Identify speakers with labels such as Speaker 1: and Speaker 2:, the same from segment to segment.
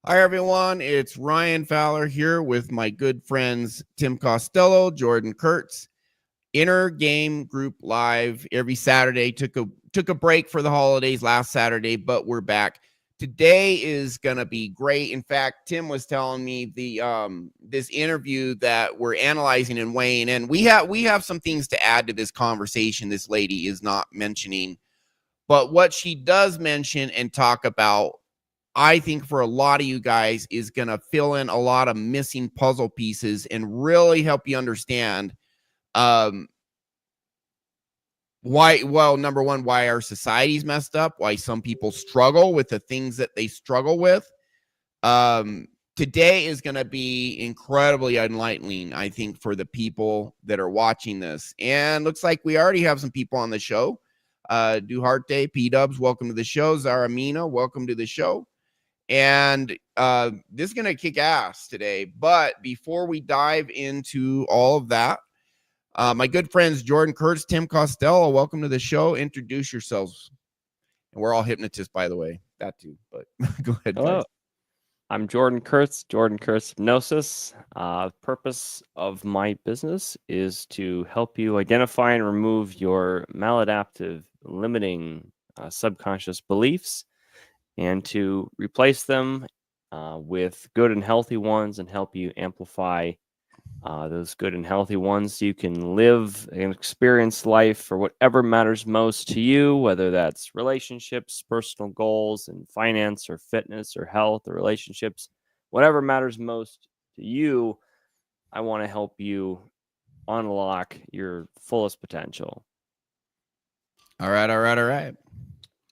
Speaker 1: Hi, everyone. It's Ryan Fowler here with my good friends Tim Costello, Jordan Kurtz. Inner Game Group Live every Saturday. Took a break for the holidays last Saturday, but we're back. Today is gonna be great. In fact, Tim was telling me this interview that we're analyzing and weighing, and we have some things to add to this conversation. This lady is not mentioning, but what she does mention and talk about, I think for a lot of you guys is going to fill in a lot of missing puzzle pieces and really help you understand why, well, number one, why our society's messed up, why some people struggle with the things that they struggle with. Today is going to be incredibly enlightening, I think, for the people that are watching this. And looks like we already have some people on the show. Duharte, P-Dubs, welcome to the show. Zaramina, welcome to the show. And this is going to kick ass today. But before we dive into all of that, my good friends, Jordan Kurtz, Tim Costello, welcome to the show. Introduce yourselves. And we're all hypnotists, by the way. That too. But go ahead,
Speaker 2: Hello.
Speaker 1: guys.
Speaker 2: I'm Jordan Kurtz Hypnosis. The purpose of my business is to help you identify and remove your maladaptive, limiting subconscious beliefs and to replace them with good and healthy ones and help you amplify those good and healthy ones so you can live and experience life for whatever matters most to you, whether that's relationships, personal goals, and finance or fitness or health or relationships, whatever matters most to you. I want to help you unlock your fullest potential.
Speaker 1: All right.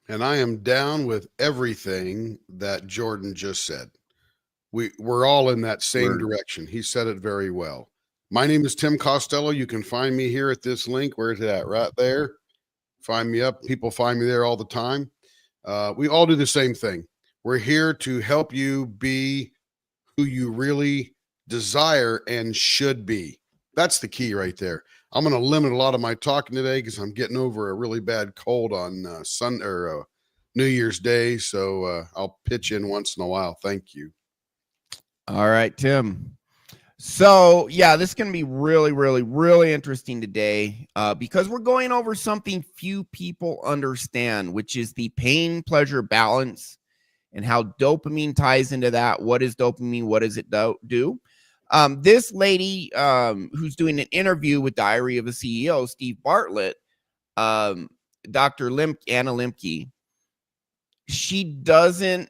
Speaker 3: And I am down with everything that Jordan just said. We're all in that same direction. He said it very well. My name is Tim Costello. You can find me here at this link. Where's it at? Right there. Find me up. People find me there all the time. We all do the same thing. We're here to help you be who you really desire and should be. That's the key right there. I'm going to limit a lot of my talking today because I'm getting over a really bad cold on New Year's Day. So I'll pitch in once in a while. Thank you.
Speaker 1: All right, Tim. So, yeah, this is going to be really interesting today because we're going over something few people understand, which is the pain-pleasure balance and how dopamine ties into that. What is dopamine? What does it do? This lady who's doing an interview with Diary of a CEO, Steve Bartlett, Dr. Anna Lembke, she doesn't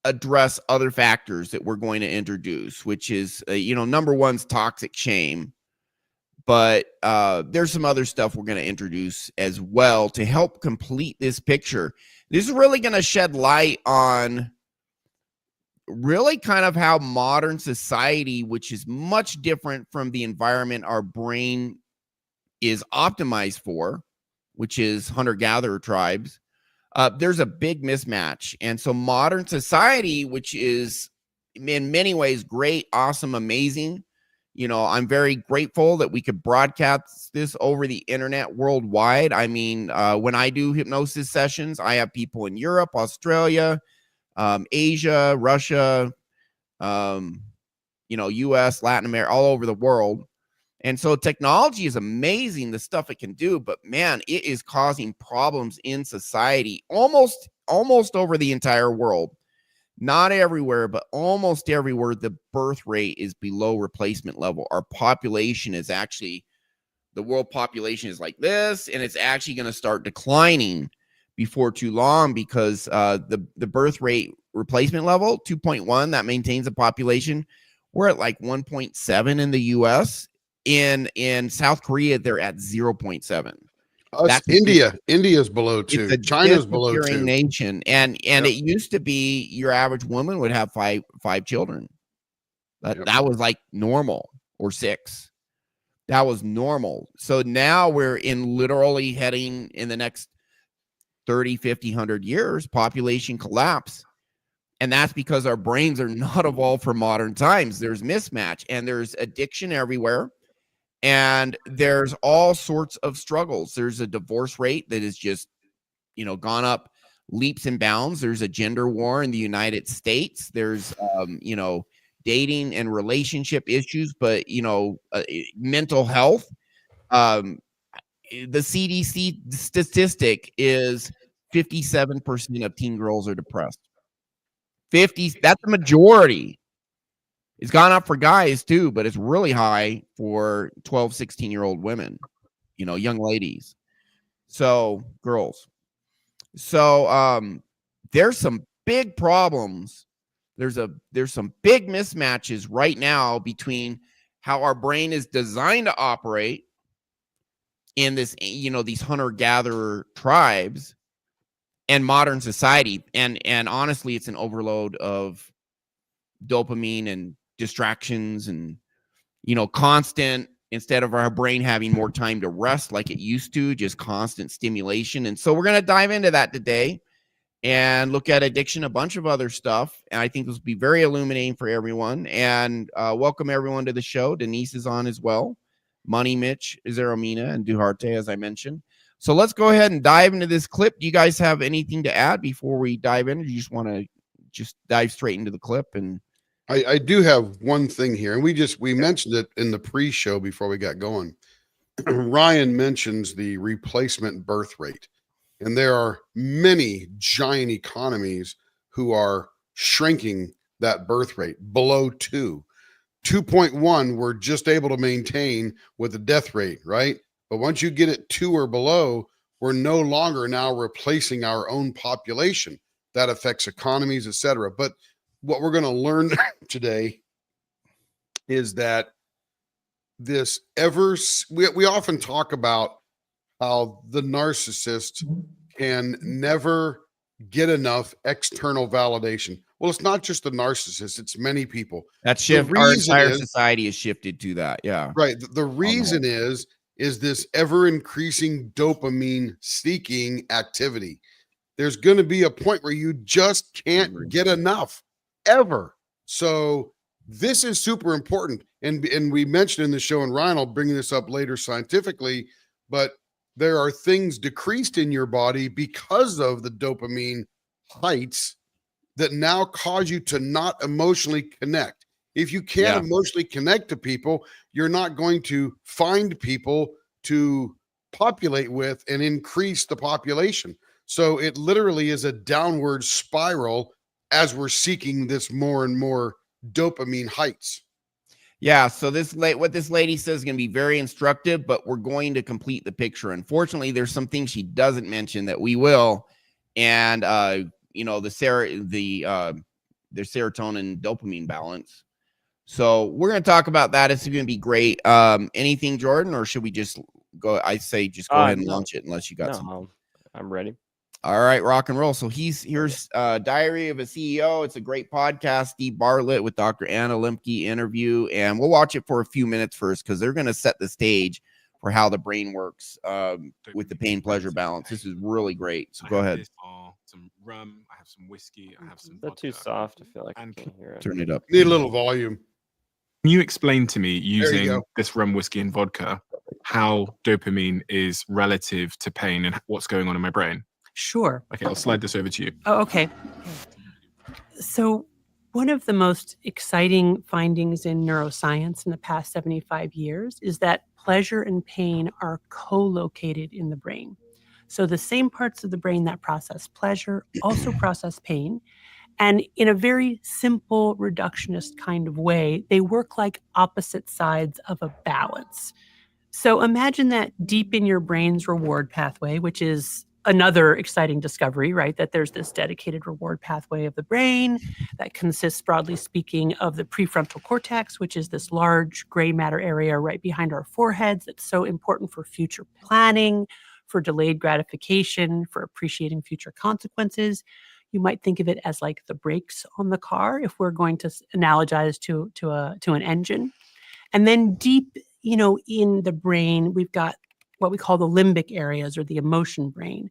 Speaker 1: address other factors that we're going to introduce, which is, number one's toxic shame. But there's some other stuff we're going to introduce as well to help complete this picture. This is really going to shed light on really kind of how modern society, which is much different from the environment our brain is optimized for, which is hunter-gatherer tribes, there's a big mismatch. And so modern society, which is in many ways great, awesome, amazing, I'm very grateful that we could broadcast this over the internet worldwide. I mean, when I do hypnosis sessions, I have people in Europe, Australia, Asia, Russia, US, Latin America, all over the world. And so technology is amazing, the stuff it can do, but man, it is causing problems in society almost over the entire world. Not everywhere, but almost everywhere, the birth rate is below replacement level. Our population is actually, the world population is like this, and it's actually going to start declining before too long because the birth rate replacement level, 2.1, that maintains a population. We're at like 1.7 in the US. In South Korea, they're at 0.7.
Speaker 3: That's India. India's below 2. China's below 2.
Speaker 1: Nation, and yep. It used to be your average woman would have five children. That was like normal, or 6. That was normal. So now we're literally heading in the next 30, 50, 100 years, population collapse. And that's because our brains are not evolved for modern times. There's mismatch, and there's addiction everywhere. And there's all sorts of struggles. There's a divorce rate that is just, gone up leaps and bounds. There's a gender war in the United States. There's, dating and relationship issues, but, mental health. The CDC statistic is 57% of teen girls are depressed. 50, that's the majority. It's gone up for guys too, but it's really high for 12, 16-year-old women, young ladies. So girls. So there's some big problems. There's some big mismatches right now between how our brain is designed to operate in this, these hunter-gatherer tribes and modern society. And honestly, it's an overload of dopamine and distractions and, constant, instead of our brain having more time to rest like it used to, just constant stimulation. And so we're going to dive into that today and look at addiction, a bunch of other stuff. And I think this will be very illuminating for everyone. And welcome everyone to the show. Denise is on as well. Money Mitch, Zeromina, and Duharte, as I mentioned. So let's go ahead and dive into this clip. Do you guys have anything to add before we dive in? Or do you just want to just dive straight into the clip? And
Speaker 3: I do have one thing here, and we mentioned it in the pre-show before we got going. Ryan mentions the replacement birth rate, and there are many giant economies who are shrinking that birth rate below 2. 2.1 we're just able to maintain with the death rate, right? But once you get it 2 or below, we're no longer now replacing our own population. That affects economies, etc. But what we're going to learn today is that we often talk about how the narcissist can never get enough external validation. Well, it's not just the narcissist, it's many people.
Speaker 1: That shift, our entire society has shifted to that. Yeah.
Speaker 3: Right. The reason is this ever increasing dopamine seeking activity. There's going to be a point where you just can't get enough ever. So this is super important. And we mentioned in the show, and Ryan will bring this up later scientifically, but there are things decreased in your body because of the dopamine heights that now cause you to not emotionally connect. If you can't emotionally connect to people, you're not going to find people to populate with and increase the population. So it literally is a downward spiral as we're seeking this more and more dopamine heights.
Speaker 1: Yeah, so what this lady says is going to be very instructive, but we're going to complete the picture. Unfortunately, there's some things she doesn't mention that we will, and the serotonin dopamine balance. So we're going to talk about that. It's going to be great. Anything, Jordan, or should we just go? I say just go ahead and launch it unless you got some.
Speaker 2: I'm ready.
Speaker 1: All right, rock and roll. So here's Diary of a CEO. It's a great podcast. Steve Bartlett with Dr. Anna Lembke interview, and we'll watch it for a few minutes first because they're going to set the stage for how the brain works with the pain-pleasure balance. This is really great. So go ahead.
Speaker 4: Some rum. I have some whiskey. I have some.
Speaker 2: Is that too soft? I feel like I can't hear it.
Speaker 1: Turn it up.
Speaker 3: Need a little volume.
Speaker 4: Can you explain to me, using this rum, whiskey, and vodka, how dopamine is relative to pain and what's going on in my brain?
Speaker 5: Sure.
Speaker 4: Okay, I'll slide this over to you.
Speaker 5: Oh, okay. So one of the most exciting findings in neuroscience in the past 75 years is that pleasure and pain are co-located in the brain. So the same parts of the brain that process pleasure also process pain. And in a very simple reductionist kind of way, they work like opposite sides of a balance. So imagine that deep in your brain's reward pathway, which is another exciting discovery, right? That there's this dedicated reward pathway of the brain that consists, broadly speaking, of the prefrontal cortex, which is this large gray matter area right behind our foreheads that's so important for future planning, for delayed gratification, for appreciating future consequences. You might think of it as like the brakes on the car, if we're going to analogize to an engine. And then deep, in the brain, we've got what we call the limbic areas, or the emotion brain.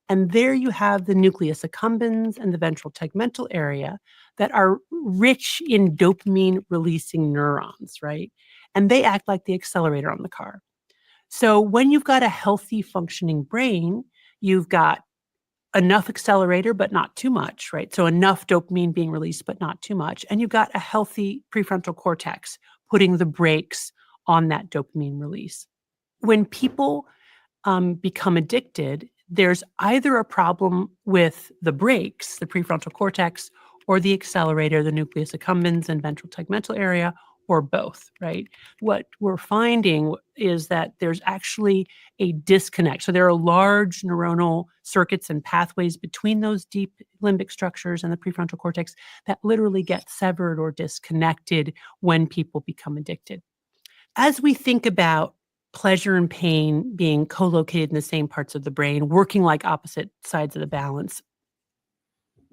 Speaker 5: And there you have the nucleus accumbens and the ventral tegmental area that are rich in dopamine releasing neurons, right? And they act like the accelerator on the car. So when you've got a healthy functioning brain, you've got enough accelerator, but not too much, right? So enough dopamine being released, but not too much. And you've got a healthy prefrontal cortex putting the brakes on that dopamine release. When people become addicted, there's either a problem with the brakes, the prefrontal cortex, or the accelerator, the nucleus accumbens and ventral tegmental area, or both, right? What we're finding is that there's actually a disconnect. So there are large neuronal circuits and pathways between those deep limbic structures and the prefrontal cortex that literally get severed or disconnected when people become addicted. As we think about pleasure and pain being co-located in the same parts of the brain, working like opposite sides of the balance,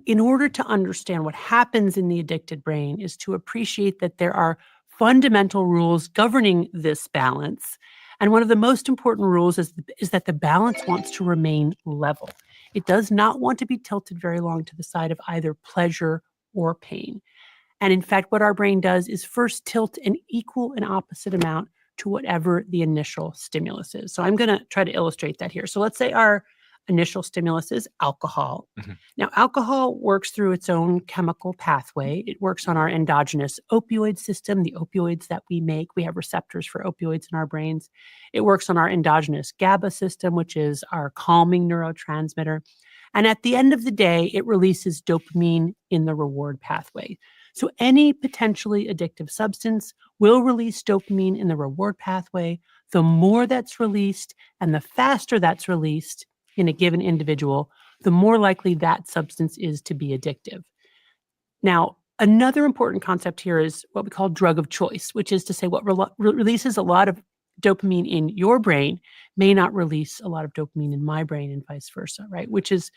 Speaker 5: in order to understand what happens in the addicted brain is to appreciate that there are fundamental rules governing this balance. And one of the most important rules is that the balance wants to remain level. It does not want to be tilted very long to the side of either pleasure or pain. And in fact, what our brain does is first tilt an equal and opposite amount to whatever the initial stimulus is. So I'm going to try to illustrate that here. So let's say our initial stimulus is alcohol.
Speaker 4: Mm-hmm.
Speaker 5: Now, alcohol works through its own chemical pathway. It works on our endogenous opioid system, the opioids that we make. We have receptors for opioids in our brains. It works on our endogenous GABA system, which is our calming neurotransmitter. And at the end of the day, it releases dopamine in the reward pathway. So any potentially addictive substance will release dopamine in the reward pathway. The more that's released and the faster that's released in a given individual, the more likely that substance is to be addictive. Now, another important concept here is what we call drug of choice, which is to say what releases a lot of dopamine in your brain may not release a lot of dopamine in my brain and vice versa, right? Which is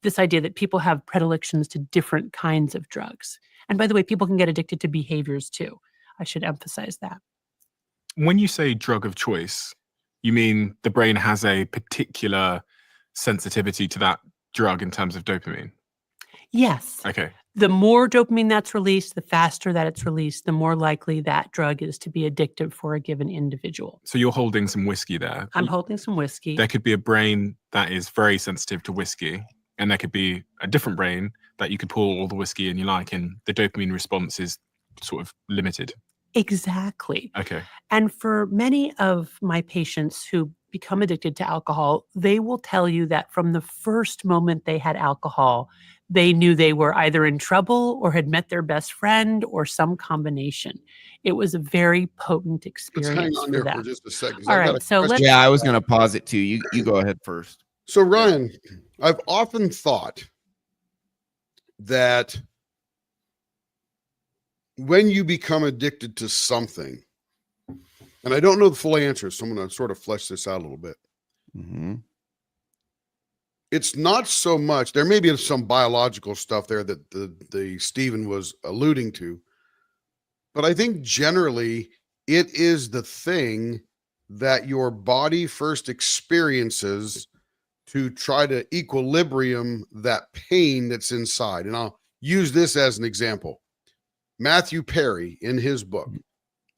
Speaker 5: this idea that people have predilections to different kinds of drugs. And by the way, people can get addicted to behaviors too. I should emphasize that.
Speaker 4: When you say drug of choice, you mean the brain has a particular sensitivity to that drug in terms of dopamine?
Speaker 5: Yes.
Speaker 4: Okay.
Speaker 5: The more dopamine that's released, the faster that it's released, the more likely that drug is to be addictive for a given individual.
Speaker 4: So you're holding some whiskey there.
Speaker 5: I'm holding some whiskey.
Speaker 4: There could be a brain that is very sensitive to whiskey, and there could be a different brain that you could pour all the whiskey in you like, and the dopamine response is sort of limited.
Speaker 5: Exactly.
Speaker 4: Okay.
Speaker 5: And for many of my patients who become addicted to alcohol, they will tell you that from the first moment they had alcohol, they knew they were either in trouble or had met their best friend or some combination. It was a very potent experience.
Speaker 3: Let's hang on
Speaker 5: for
Speaker 3: there
Speaker 5: them.
Speaker 3: for just a second.
Speaker 5: All right, so let's.
Speaker 1: Yeah, I was going to pause it too. You go ahead first.
Speaker 3: So Ryan, I've often thought that when you become addicted to something, and I don't know the full answer, so I'm going to sort of flesh this out a little bit.
Speaker 1: Mm-hmm.
Speaker 3: It's not so much, there may be some biological stuff there that the Stephen was alluding to, but I think generally it is the thing that your body first experiences to try to equilibrium that pain that's inside. And I'll use this as an example. Matthew Perry, in his book,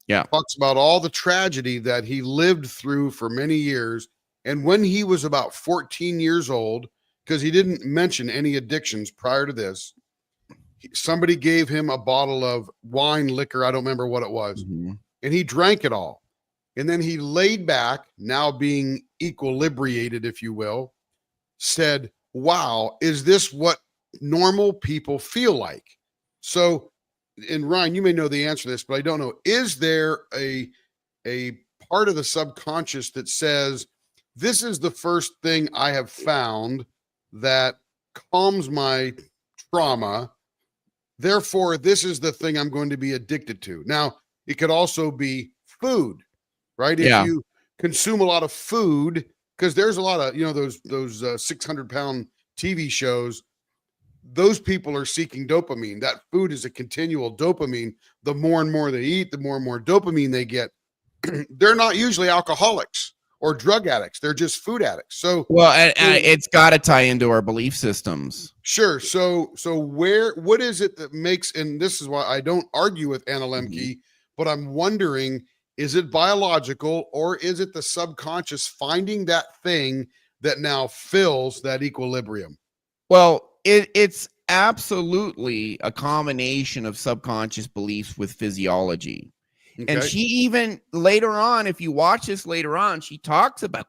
Speaker 3: talks about all the tragedy that he lived through for many years. And when he was about 14 years old, because he didn't mention any addictions prior to this, somebody gave him a bottle of wine, liquor, I don't remember what it was, and he drank it all. And then he laid back, now being equilibrated, if you will, said, wow, is this what normal people feel like? So, and Ryan, you may know the answer to this, but I don't know. Is there a part of the subconscious that says, this is the first thing I have found that calms my trauma, therefore this is the thing I'm going to be addicted to? Now, it could also be food, right? If you consume a lot of food, because there's a lot of, those 600-pound TV shows, those people are seeking dopamine. That food is a continual dopamine. The more and more they eat, the more and more dopamine they get. They're not usually alcoholics or drug addicts. They're just food addicts. So,
Speaker 1: well, and it's got to tie into our belief systems.
Speaker 3: Sure. So what is it that makes, and this is why I don't argue with Anna Lembke, but I'm wondering, is it biological or is it the subconscious finding that thing that now fills that equilibrium?
Speaker 1: Well, it's absolutely a combination of subconscious beliefs with physiology. And
Speaker 3: Okay.
Speaker 1: she even later on, if you watch this later on, she talks about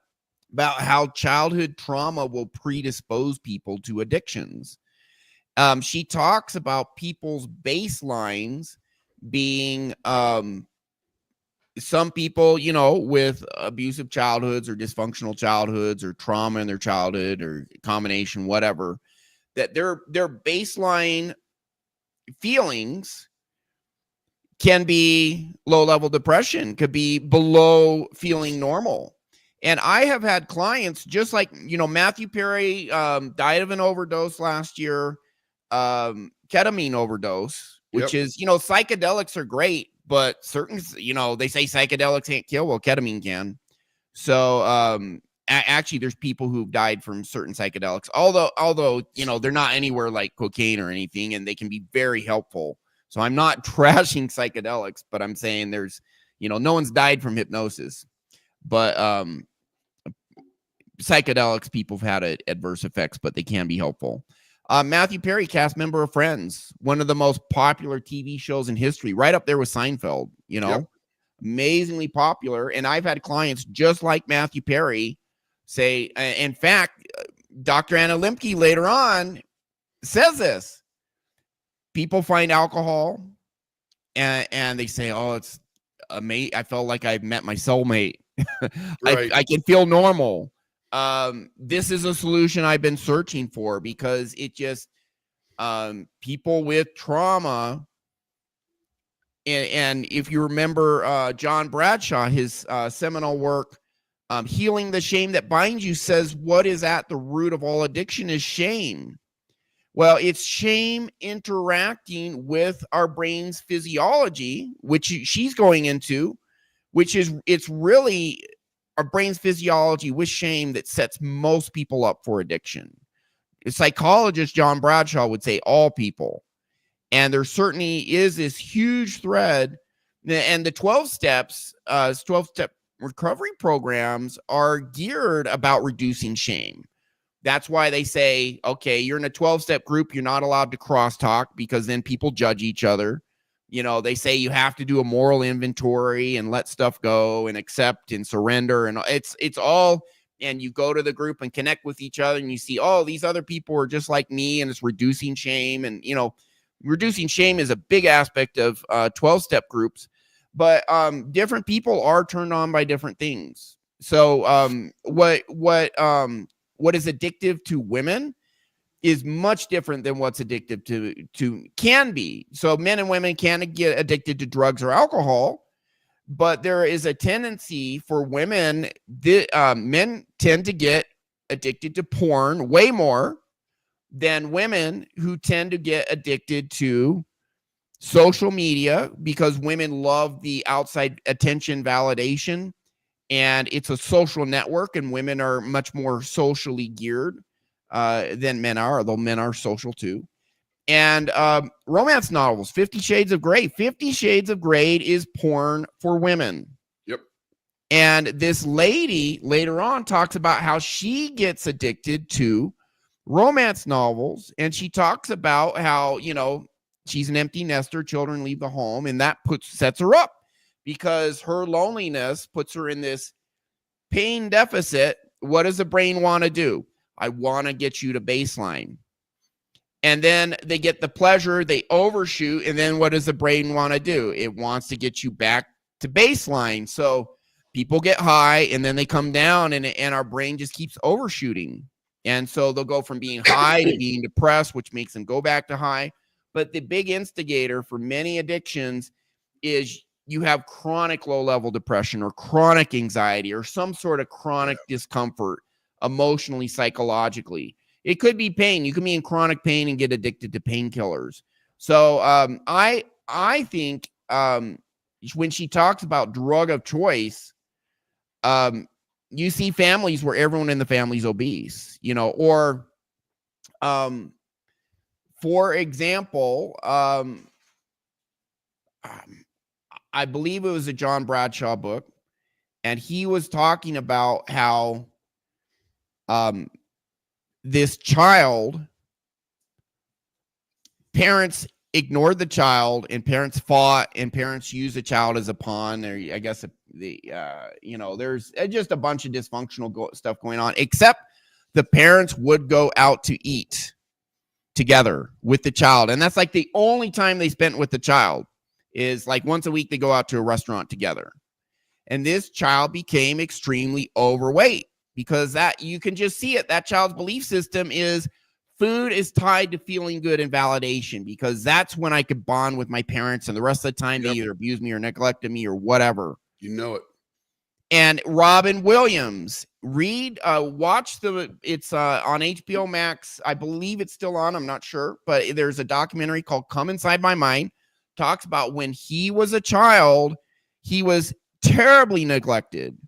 Speaker 1: how childhood trauma will predispose people to addictions. She talks about people's baselines being some people, you know, with abusive childhoods or dysfunctional childhoods or trauma in their childhood or combination, whatever, that their baseline feelings can be low level depression, could be below feeling normal. And I have had clients just like, you know, Matthew Perry died of an overdose last year, ketamine overdose, which
Speaker 3: Yep.
Speaker 1: is, you know, psychedelics are great, but certain, you know, they say psychedelics can't kill. Well, ketamine can. So actually, there's people who've died from certain psychedelics, although, you know, they're not anywhere like cocaine or anything, and they can be very helpful. So I'm not trashing psychedelics, but I'm saying there's, you know, no one's died from hypnosis, but psychedelics, people have had adverse effects, but they can be helpful. Matthew Perry, cast member of Friends, one of the most popular TV shows in history, right up there with Seinfeld, you know,
Speaker 3: Yep.
Speaker 1: amazingly popular. And I've had clients just like Matthew Perry say, in fact, Dr. Anna Lembke later on says this. People find alcohol and they say, oh, it's amazing. I felt like I met my soulmate.
Speaker 3: Right.
Speaker 1: I can feel normal. This is a solution I've been searching for, because it just, people with trauma, and if you remember John Bradshaw, his seminal work, Healing the Shame That Binds You, says what is at the root of all addiction is shame. Well, it's shame interacting with our brain's physiology, which she's going into, which is, it's really our brain's physiology with shame that sets most people up for addiction. A psychologist, John Bradshaw, would say all people. And there certainly is this huge thread. And the 12 steps, 12-step recovery programs are geared about reducing shame. That's why they say, okay, you're in a 12-step group, you're not allowed to crosstalk, because then people judge each other. You know, they say you have to do a moral inventory and let stuff go and accept and surrender. And it's all, and you go to the group and connect with each other and you see, oh, these other people are just like me, and it's reducing shame. And, you know, reducing shame is a big aspect of 12-step groups, but different people are turned on by different things. So what is addictive to women is much different than what's addictive to can be. So men and women can get addicted to drugs or alcohol, but there is a tendency for women, men tend to get addicted to porn way more than women, who tend to get addicted to social media, because women love the outside attention validation, and it's a social network, and women are much more socially geared than men are, although men are social too. And romance novels, 50 Shades of Grey. 50 Shades of Grey is porn for women.
Speaker 3: Yep.
Speaker 1: And this lady later on talks about how she gets addicted to romance novels, and she talks about how, you know, she's an empty nester, children leave the home, and that sets her up, because her loneliness puts her in this pain deficit. What does the brain want to do? I want to get you to baseline. And then they get the pleasure, they overshoot, and then what does the brain want to do? It wants to get you back to baseline. So people get high and then they come down, and our brain just keeps overshooting. And so they'll go from being high to being depressed, which makes them go back to high. But the big instigator for many addictions is you have chronic low-level depression or chronic anxiety or some sort of chronic discomfort emotionally, psychologically. It could be pain. You can be in chronic pain and get addicted to painkillers. So I think when she talks about drug of choice, you see families where everyone in the family is obese, you know, or for example, I believe it was a John Bradshaw book, and he was talking about how this child parents ignored the child, and parents fought, and parents used the child as a pawn. There, I guess there's just a bunch of dysfunctional stuff going on. Except the parents would go out to eat together with the child, and that's like the only time they spent with the child is like once a week. They go out to a restaurant together, and this child became extremely overweight because that you can just see it. That child's belief system is food is tied to feeling good and validation, because that's when I could bond with my parents, and the rest of the time they either abused me or neglected me or whatever.
Speaker 3: You know it.
Speaker 1: And Robin Williams, watch it's on HBO Max. I believe it's still on. I'm not sure, but there's a documentary called Come Inside My Mind. Talks about when he was a child, he was terribly neglected.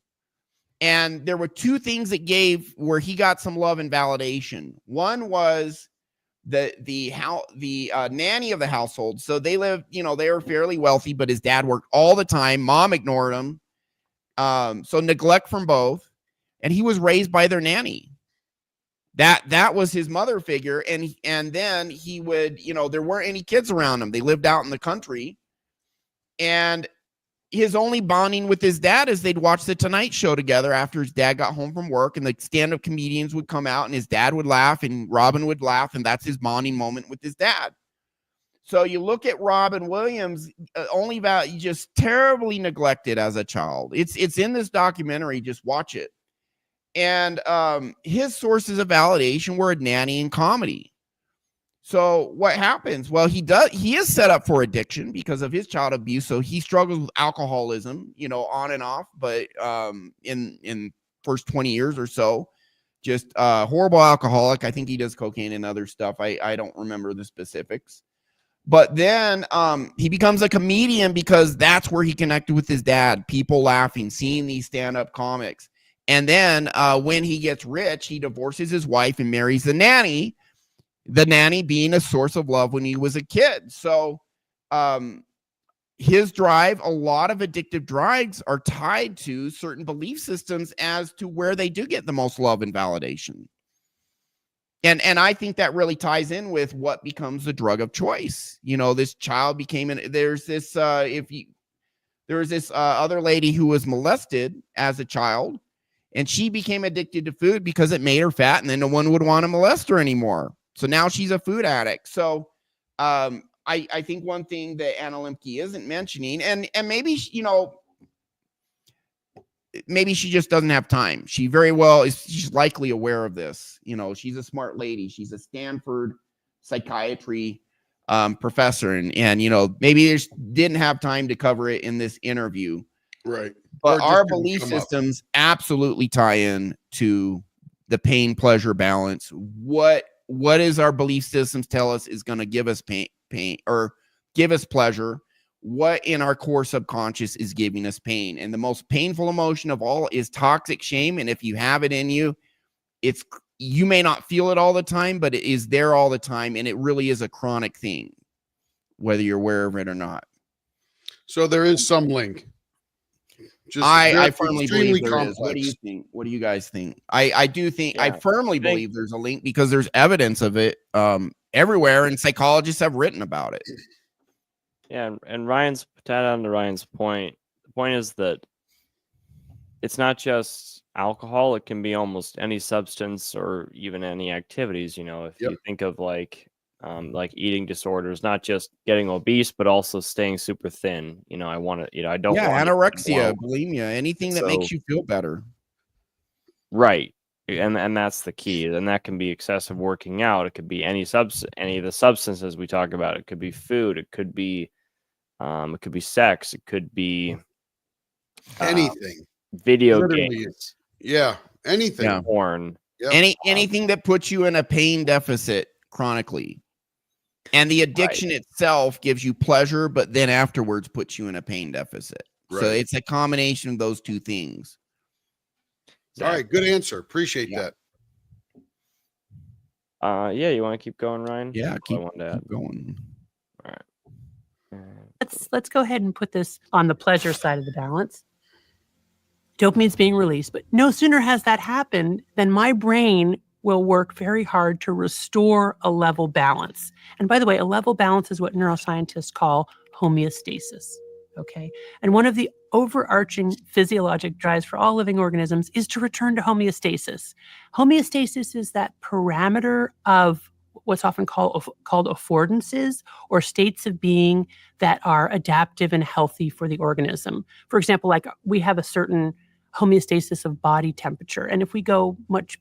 Speaker 1: And there were two things that gave where he got some love and validation. One was the nanny of the household. So they lived, they were fairly wealthy, but his dad worked all the time. Mom ignored him. So neglect from both. And he was raised by their nanny. That was his mother figure. And then he would, there weren't any kids around him. They lived out in the country. And his only bonding with his dad is they'd watch the Tonight Show together after his dad got home from work, and the stand-up comedians would come out and his dad would laugh and Robin would laugh, and that's his bonding moment with his dad. So you look at Robin Williams, just terribly neglected as a child. It's in this documentary. Just watch it. And his sources of validation were a nanny and comedy. So what happens? Well, he is set up for addiction because of his child abuse. So he struggles with alcoholism, on and off, but in first 20 years or so, just horrible alcoholic. I think he does cocaine and other stuff. I don't remember the specifics. But then he becomes a comedian because that's where he connected with his dad, people laughing, seeing these stand-up comics. And then when he gets rich, he divorces his wife and marries the nanny being a source of love when he was a kid. So his drive, a lot of addictive drugs are tied to certain belief systems as to where they do get the most love and validation. And I think that really ties in with what becomes the drug of choice. This child became there's this other lady who was molested as a child, and she became addicted to food because it made her fat, and then no one would want to molest her anymore. So now she's a food addict. So I think one thing that Anna Lembke isn't mentioning, and maybe, maybe she just doesn't have time. She's likely aware of this. She's a smart lady. She's a Stanford psychiatry professor. And maybe they just didn't have time to cover it in this interview.
Speaker 3: Right.
Speaker 1: But our belief systems absolutely tie in to the pain pleasure balance. What is our belief systems tell us is going to give us pain or give us pleasure? What in our core subconscious is giving us pain? And the most painful emotion of all is toxic shame. And if you have it in you, you may not feel it all the time, but it is there all the time. And it really is a chronic thing, whether you're aware of it or not.
Speaker 3: So there is some link.
Speaker 1: I firmly believe there is. What do you think? What do you guys think? I do think, I firmly believe there's a link because there's evidence of it everywhere, and psychologists have written about it.
Speaker 2: Yeah, and to add on to Ryan's point, the point is that it's not just alcohol. It can be almost any substance or even any activities. If you think of like eating disorders, not just getting obese, but also staying super thin. I want to, I don't want
Speaker 1: anorexia, bulimia, anything that makes you feel better.
Speaker 2: Right. And that's the key. And that can be excessive working out. It could be any of the substances we talk about. It could be food. It could be sex. It could be
Speaker 3: anything.
Speaker 2: Video games.
Speaker 3: Yeah. Anything.
Speaker 1: Yeah.
Speaker 2: Porn.
Speaker 3: Yep.
Speaker 1: Anything that puts you in a pain deficit chronically. And the addiction itself gives you pleasure, but then afterwards puts you in a pain deficit. Right. So it's a combination of those two things.
Speaker 3: All right, good answer. Appreciate that.
Speaker 2: You want to keep going, Ryan?
Speaker 1: Yeah, keep going.
Speaker 2: All right.
Speaker 5: Let's go ahead and put this on the pleasure side of the balance. Dopamine's being released, but no sooner has that happened than my brain will work very hard to restore a level balance. And by the way, a level balance is what neuroscientists call homeostasis. Okay. And one of the overarching physiologic drives for all living organisms is to return to homeostasis. Homeostasis is that parameter of what's often called affordances, or states of being that are adaptive and healthy for the organism. For example, like we have a certain homeostasis of body temperature. And if we go much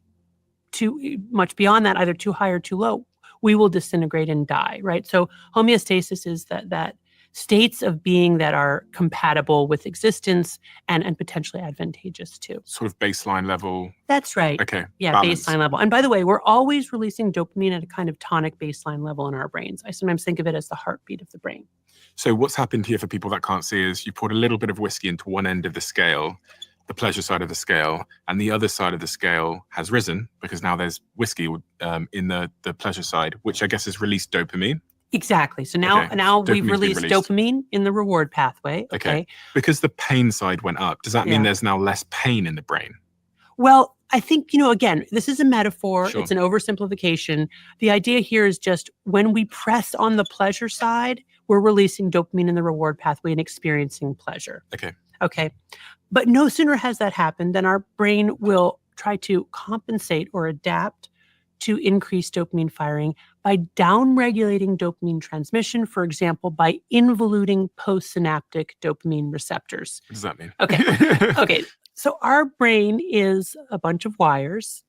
Speaker 5: beyond that, either too high or too low, we will disintegrate and die, right? So homeostasis is that states of being that are compatible with existence and potentially advantageous too.
Speaker 4: Sort of baseline level.
Speaker 5: That's right.
Speaker 4: Okay.
Speaker 5: Yeah,
Speaker 4: balance.
Speaker 5: baseline level. And by the way, we're always releasing dopamine at a kind of tonic baseline level in our brains. I sometimes think of it as the heartbeat of the brain.
Speaker 4: So what's happened here for people that can't see is you poured a little bit of whiskey into one end of the scale, the pleasure side of the scale, and the other side of the scale has risen because now there's whiskey in the pleasure side, which I guess has released dopamine.
Speaker 5: Exactly. So now we've released dopamine in the reward pathway.
Speaker 4: Okay. Because the pain side went up, does that mean there's now less pain in the brain?
Speaker 5: Well, I think, again, this is a metaphor.
Speaker 4: Sure.
Speaker 5: It's an oversimplification. The idea here is just when we press on the pleasure side, we're releasing dopamine in the reward pathway and experiencing pleasure. Okay. But no sooner has that happened than our brain will try to compensate or adapt to increase dopamine firing by downregulating dopamine transmission, for example, by involuting postsynaptic dopamine receptors.
Speaker 4: What does that mean?
Speaker 5: Okay. So our brain is a bunch of wires,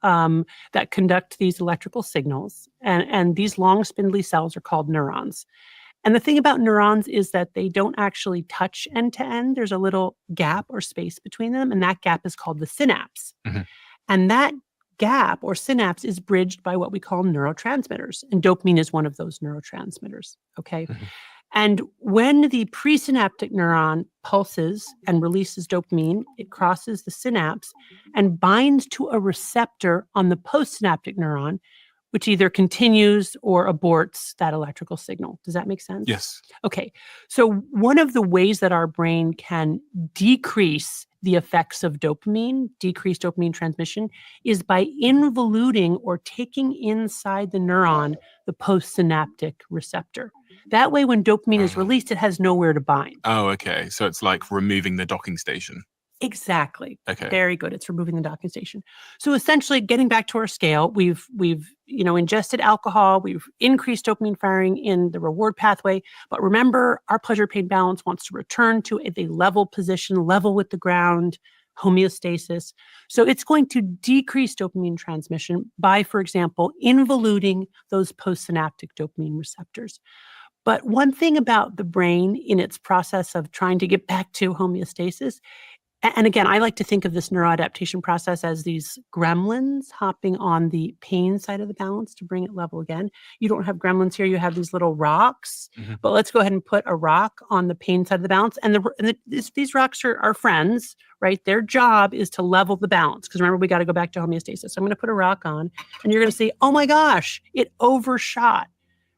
Speaker 5: that conduct these electrical signals. And these long spindly cells are called neurons. And the thing about neurons is that they don't actually touch end to end. There's a little gap or space between them. And that gap is called the synapse.
Speaker 4: Mm-hmm.
Speaker 5: And that gap or synapse is bridged by what we call neurotransmitters. And dopamine is one of those neurotransmitters. Okay.
Speaker 4: Mm-hmm.
Speaker 5: And when the presynaptic neuron pulses and releases dopamine, it crosses the synapse and binds to a receptor on the postsynaptic neuron, which either continues or aborts that electrical signal. Does that make sense?
Speaker 4: Yes.
Speaker 5: Okay. So one of the ways that our brain can decrease the effects of dopamine, decrease dopamine transmission, is by involuting or taking inside the neuron the postsynaptic receptor. That way, when dopamine is released, it has nowhere to bind.
Speaker 4: Oh, okay. So it's like removing the docking station.
Speaker 5: Exactly.
Speaker 4: Okay.
Speaker 5: Very good. It's removing the docking station. So essentially, getting back to our scale, we've ingested alcohol, we've increased dopamine firing in the reward pathway. But remember, our pleasure-pain balance wants to return to a level position, level with the ground, homeostasis. So it's going to decrease dopamine transmission by, for example, involuting those postsynaptic dopamine receptors. But one thing about the brain in its process of trying to get back to homeostasis, and again, I like to think of this neuroadaptation process as these gremlins hopping on the pain side of the balance to bring it level again. You don't have gremlins here. You have these little rocks.
Speaker 4: Mm-hmm.
Speaker 5: But let's go ahead and put a rock on the pain side of the balance. And these rocks are friends, right? Their job is to level the balance. Because remember, we got to go back to homeostasis. So I'm going to put a rock on. And you're going to see, oh my gosh, it overshot,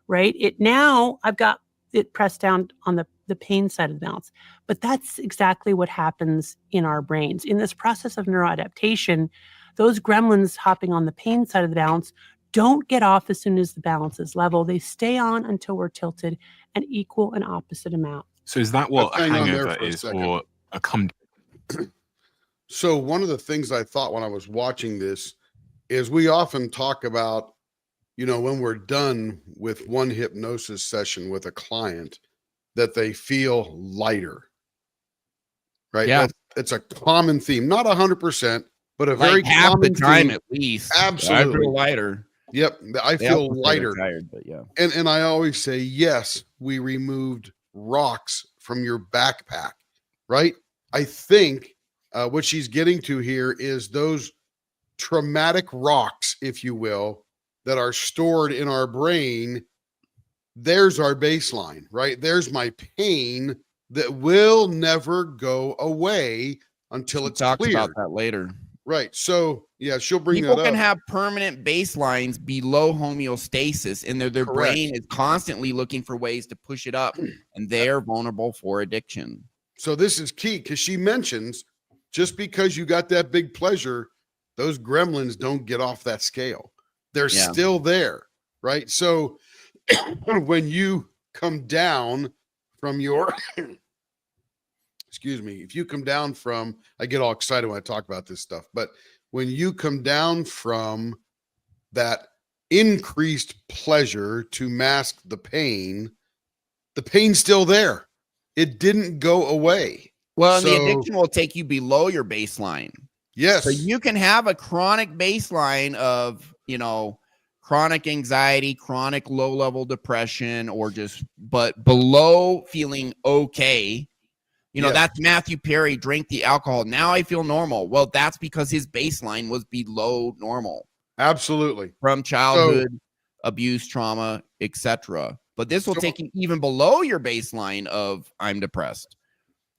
Speaker 5: right? I've got it pressed down on the pain side of the balance. But that's exactly what happens in our brains. In this process of neuroadaptation, those gremlins hopping on the pain side of the balance don't get off as soon as the balance is level. They stay on until we're tilted an equal and opposite amount.
Speaker 4: So is that what a
Speaker 3: Hang on there
Speaker 4: hangover
Speaker 3: for a
Speaker 4: is,
Speaker 3: second.
Speaker 4: or a come?
Speaker 3: So one of the things I thought when I was watching this is we often talk about, when we're done with one hypnosis session with a client, that they feel lighter, right?
Speaker 1: Yeah.
Speaker 3: It's a common theme, not 100%, but a
Speaker 1: Like
Speaker 3: very
Speaker 1: half
Speaker 3: common
Speaker 1: the time
Speaker 3: theme.
Speaker 1: at least.
Speaker 3: Absolutely.
Speaker 1: I feel lighter.
Speaker 3: Yep. I
Speaker 1: They
Speaker 3: feel
Speaker 1: also say they're
Speaker 3: lighter.
Speaker 1: tired, but yeah.
Speaker 3: And I always say, yes, we removed rocks from your backpack, right? I think what she's getting to here is those traumatic rocks, if you will, that are stored in our brain. There's our baseline, right? There's my pain that will never go away until it's
Speaker 1: Talk
Speaker 3: cleared.
Speaker 1: about that later.
Speaker 3: Right. So yeah, she'll bring
Speaker 1: People
Speaker 3: that
Speaker 1: can
Speaker 3: up.
Speaker 1: have permanent baselines below homeostasis, and their
Speaker 3: Correct.
Speaker 1: brain is constantly looking for ways to push it up, and they're vulnerable for addiction.
Speaker 3: So this is key because she mentions just because you got that big pleasure those gremlins don't get off that scale. They're
Speaker 1: Yeah.
Speaker 3: still there, right? So when you come down from your excuse me, if you come down from, I get all excited when I talk about this stuff, but when you come down from that increased pleasure to mask the pain's still there. It didn't go away.
Speaker 1: Well, and the
Speaker 3: So-
Speaker 1: addiction will take you below your baseline.
Speaker 3: Yes.
Speaker 1: So you can have a chronic baseline of, chronic anxiety, chronic low-level depression, or but below feeling okay.
Speaker 3: Yes.
Speaker 1: That's Matthew Perry, drank the alcohol. Now I feel normal. Well, that's because his baseline was below normal
Speaker 3: Absolutely.
Speaker 1: from childhood abuse, trauma, etc. But this will take you even below your baseline of I'm depressed.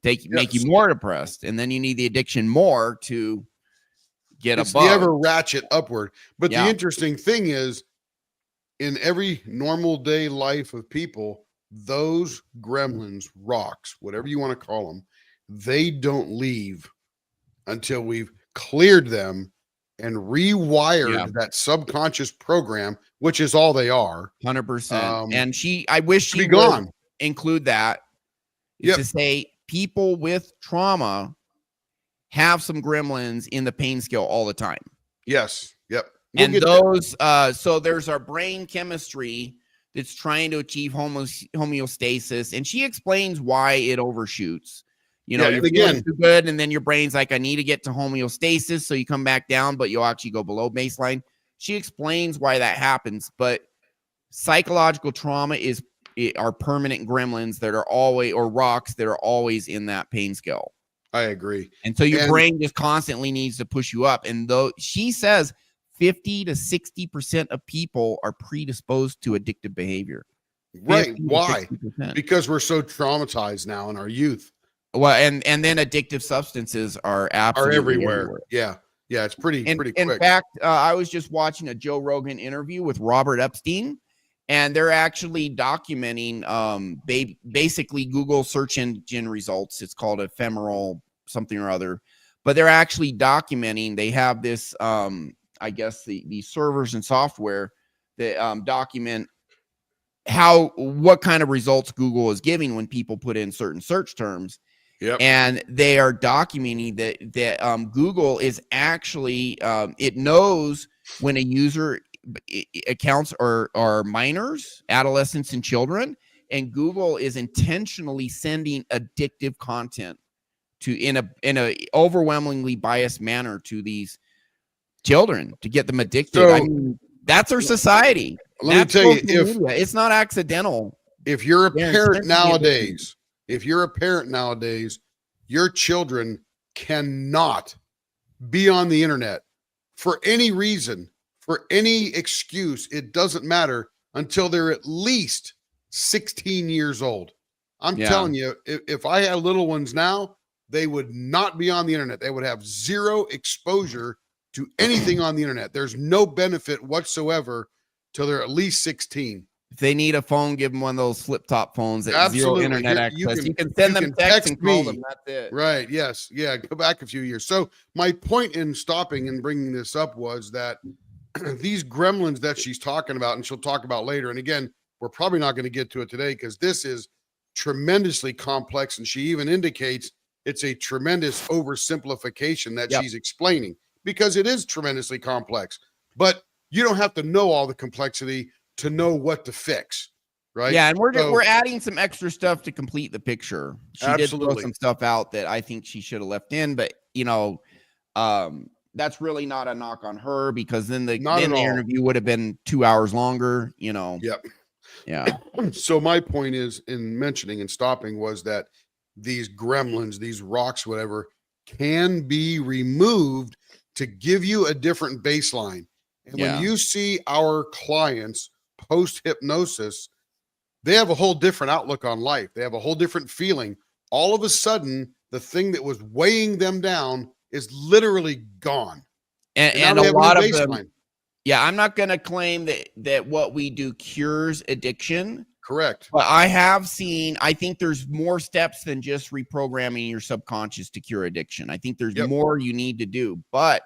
Speaker 1: Make you more depressed, and then you need the addiction more to get
Speaker 3: It's
Speaker 1: above.
Speaker 3: the ever ratchet upward. But
Speaker 1: Yeah.
Speaker 3: the interesting thing is, in every normal day life of people, those gremlins, rocks, whatever you want to call them, they don't leave until we've cleared them and rewired that subconscious program, which is all they are.
Speaker 1: 100%. And I wish she
Speaker 3: be
Speaker 1: would
Speaker 3: gone.
Speaker 1: include that. Is
Speaker 3: Yep.
Speaker 1: to say people with trauma have some gremlins in the pain scale all the time.
Speaker 3: Yes. Yep. We'll
Speaker 1: And
Speaker 3: get
Speaker 1: those, so there's our brain chemistry that's trying to achieve homeostasis, and she explains why it overshoots. You're feeling too good, and then your brain's like, I need to get to homeostasis, so you come back down, but you'll actually go below baseline. She explains why that happens, but psychological trauma are permanent gremlins that are always, or rocks that are always in that pain scale.
Speaker 3: I agree.
Speaker 1: And so your brain just constantly needs to push you up. And though she says 50 to 60% of people are predisposed to addictive behavior.
Speaker 3: Right. Why? 60%. Because we're so traumatized now in our youth.
Speaker 1: Well, and then addictive substances are absolutely everywhere.
Speaker 3: Yeah. Yeah. It's pretty quick.
Speaker 1: In fact, I was just watching a Joe Rogan interview with Robert Epstein, and they're actually documenting basically Google search engine results. It's called ephemeral something or other, but they're actually documenting. They have this, I guess the servers and software that document what kind of results Google is giving when people put in certain search terms.
Speaker 3: Yep.
Speaker 1: And they are documenting that Google is actually it knows when a user accounts are minors, adolescents, and children, and Google is intentionally sending addictive content in a overwhelmingly biased manner to these children to get them addicted.
Speaker 3: So,
Speaker 1: I mean, that's our society.
Speaker 3: Let me tell you,
Speaker 1: it's not accidental.
Speaker 3: If you're a parent nowadays, your children cannot be on the internet for any reason, for any excuse. It doesn't matter until they're at least 16 years old. I'm telling you, if I had little ones now, they would not be on the internet. They would have zero exposure to anything on the internet. There's no benefit whatsoever till they're at least 16.
Speaker 1: If they need a phone, give them one of those flip top phones that zero internet access. You can send them text and call them. That's it.
Speaker 3: Right. Yes. Yeah. Go back a few years. So my point in stopping and bringing this up was that these gremlins that she's talking about, and she'll talk about later. And again, we're probably not going to get to it today because this is tremendously complex. And she even indicates it's a tremendous oversimplification that she's explaining, because it is tremendously complex. But you don't have to know all the complexity to know what to fix, right?
Speaker 1: Yeah, and we're adding some extra stuff to complete the picture. She did throw some stuff out that I think she should have left in, but that's really not a knock on her, because then the interview would have been 2 hours longer.
Speaker 3: Yep.
Speaker 1: Yeah.
Speaker 3: So my point is in mentioning and stopping was that these gremlins, these rocks, whatever, can be removed to give you a different baseline. And when you see our clients post hypnosis, they have a whole different outlook on life. They have a whole different feeling. All of a sudden, the thing that was weighing them down is literally gone.
Speaker 1: And a lot of them. Yeah, I'm not going to claim that what we do cures addiction.
Speaker 3: Correct.
Speaker 1: But I think there's more steps than just reprogramming your subconscious to cure addiction. I think there's more you need to do. But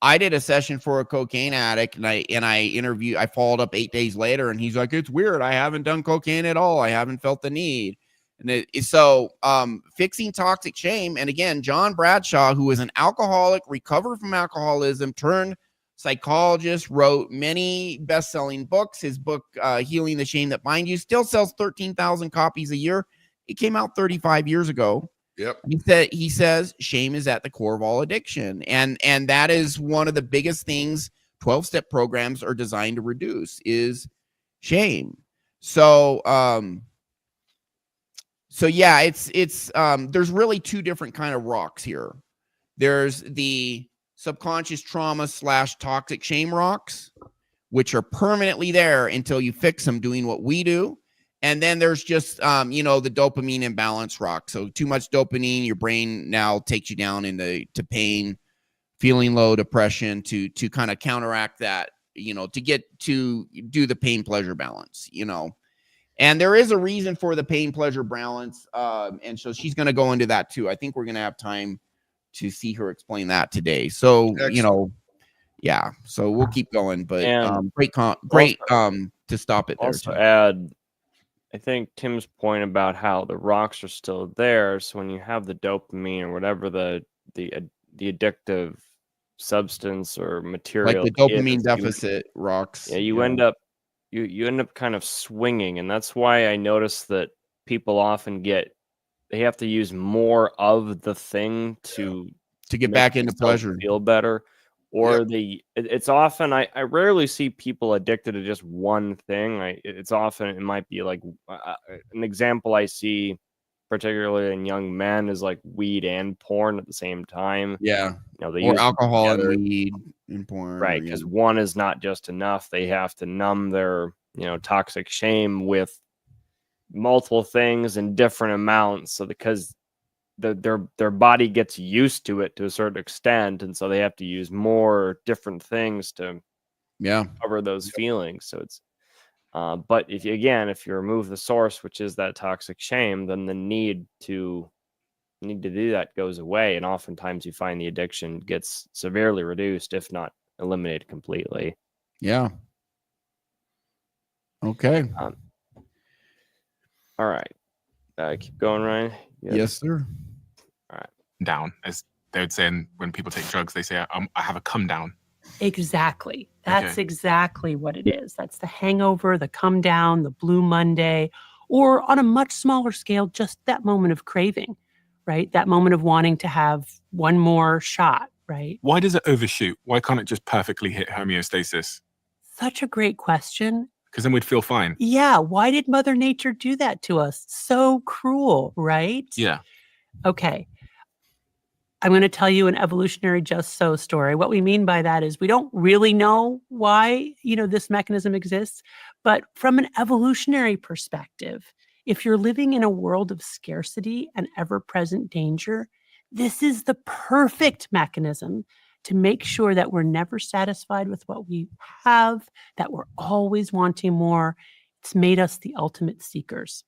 Speaker 1: I did a session for a cocaine addict, and I followed up 8 days later, and he's like, it's weird. I haven't done cocaine at all. I haven't felt the need. And so fixing toxic shame. And again, John Bradshaw, who is an alcoholic, recovered from alcoholism, turned psychologist, wrote many best-selling books. His book, Healing the Shame That Binds You, still sells 13,000 copies a year. It came out 35 years ago.
Speaker 3: Yep.
Speaker 1: He says shame is at the core of all addiction. And that is one of the biggest things 12-step programs are designed to reduce is shame. So, yeah, it's there's really two different kind of rocks here. There's the subconscious trauma / toxic shame rocks, which are permanently there until you fix them doing what we do. And then there's just, the dopamine imbalance rock. So too much dopamine, your brain now takes you down to pain, feeling low, depression, to kind of counteract that, to get to do the pain pleasure balance, And there is a reason for the pain pleasure balance. And so she's going to go into that too. I think we're going to have time to see her explain that today. So,
Speaker 3: Excellent.
Speaker 1: yeah, so we'll keep going, but
Speaker 2: And
Speaker 1: great to stop it there.
Speaker 2: Also
Speaker 1: too.
Speaker 2: add, I think Tim's point about how the rocks are still there. So when you have the dopamine or whatever the addictive substance or material,
Speaker 1: Like the dopamine
Speaker 2: is,
Speaker 1: deficit rocks.
Speaker 2: yeah, you end up kind of swinging, and that's why I notice that people often they have to use more of the thing to
Speaker 1: get
Speaker 2: make
Speaker 1: back into
Speaker 2: themselves
Speaker 1: pleasure.
Speaker 2: feel better. Or it's often I rarely see people addicted to just one thing. It's often it might be like an example I see, particularly in young men, is like weed and porn at the same time.
Speaker 1: Yeah,
Speaker 2: they
Speaker 1: or
Speaker 2: use them
Speaker 1: alcohol and
Speaker 2: together.
Speaker 1: weed and porn.
Speaker 2: Right? Because one is not just enough. They have to numb their toxic shame with multiple things in different amounts. So because their body gets used to it to a certain extent, and so they have to use more different things to cover those feelings. So it's but if you remove the source, which is that toxic shame, then the need to do that goes away, and oftentimes you find the addiction gets severely reduced, if not eliminated completely.
Speaker 1: Yeah. Okay.
Speaker 2: All right, keep going, Ryan.
Speaker 1: Yes, sir.
Speaker 4: Down, as they would say when people take drugs, they say, I have a come down.
Speaker 5: Exactly. That's
Speaker 4: Okay.
Speaker 5: exactly what it is. That's the hangover, the come down, the blue Monday, or on a much smaller scale, just that moment of craving, right? That moment of wanting to have one more shot, right?
Speaker 4: Why does it overshoot? Why can't it just perfectly hit homeostasis?
Speaker 5: Such a great question.
Speaker 4: Because then we'd feel fine.
Speaker 5: Yeah. Why did Mother Nature do that to us? So cruel, right?
Speaker 4: Yeah.
Speaker 5: Okay. I'm going to tell you an evolutionary just so story. What we mean by that is we don't really know why, this mechanism exists, but from an evolutionary perspective, if you're living in a world of scarcity and ever-present danger, this is the perfect mechanism to make sure that we're never satisfied with what we have, that we're always wanting more. It's made us the ultimate seekers.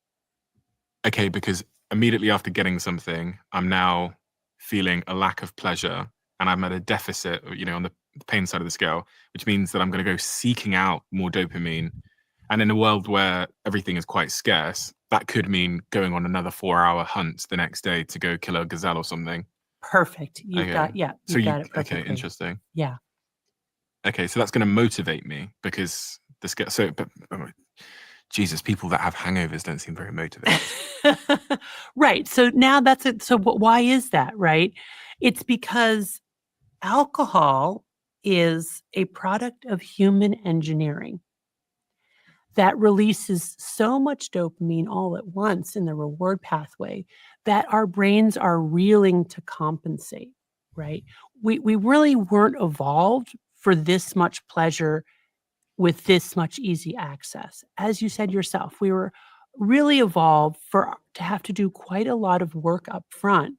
Speaker 4: Okay, because immediately after getting something, I'm now feeling a lack of pleasure, and I'm at a deficit, on the pain side of the scale, which means that I'm going to go seeking out more dopamine. And in a world where everything is quite scarce, that could mean going on another 4-hour hunt the next day to go kill a gazelle or something.
Speaker 5: Perfect. You've got it perfectly.
Speaker 4: Okay, interesting.
Speaker 5: Yeah.
Speaker 4: Okay, so that's going to motivate me because Jesus, people that have hangovers don't seem very motivated.
Speaker 5: Right. So now that's it. So why is that, right? It's because alcohol is a product of human engineering that releases so much dopamine all at once in the reward pathway that our brains are reeling to compensate, right? We really weren't evolved for this much pleasure with this much easy access. As you said yourself, we were really evolved to have to do quite a lot of work up front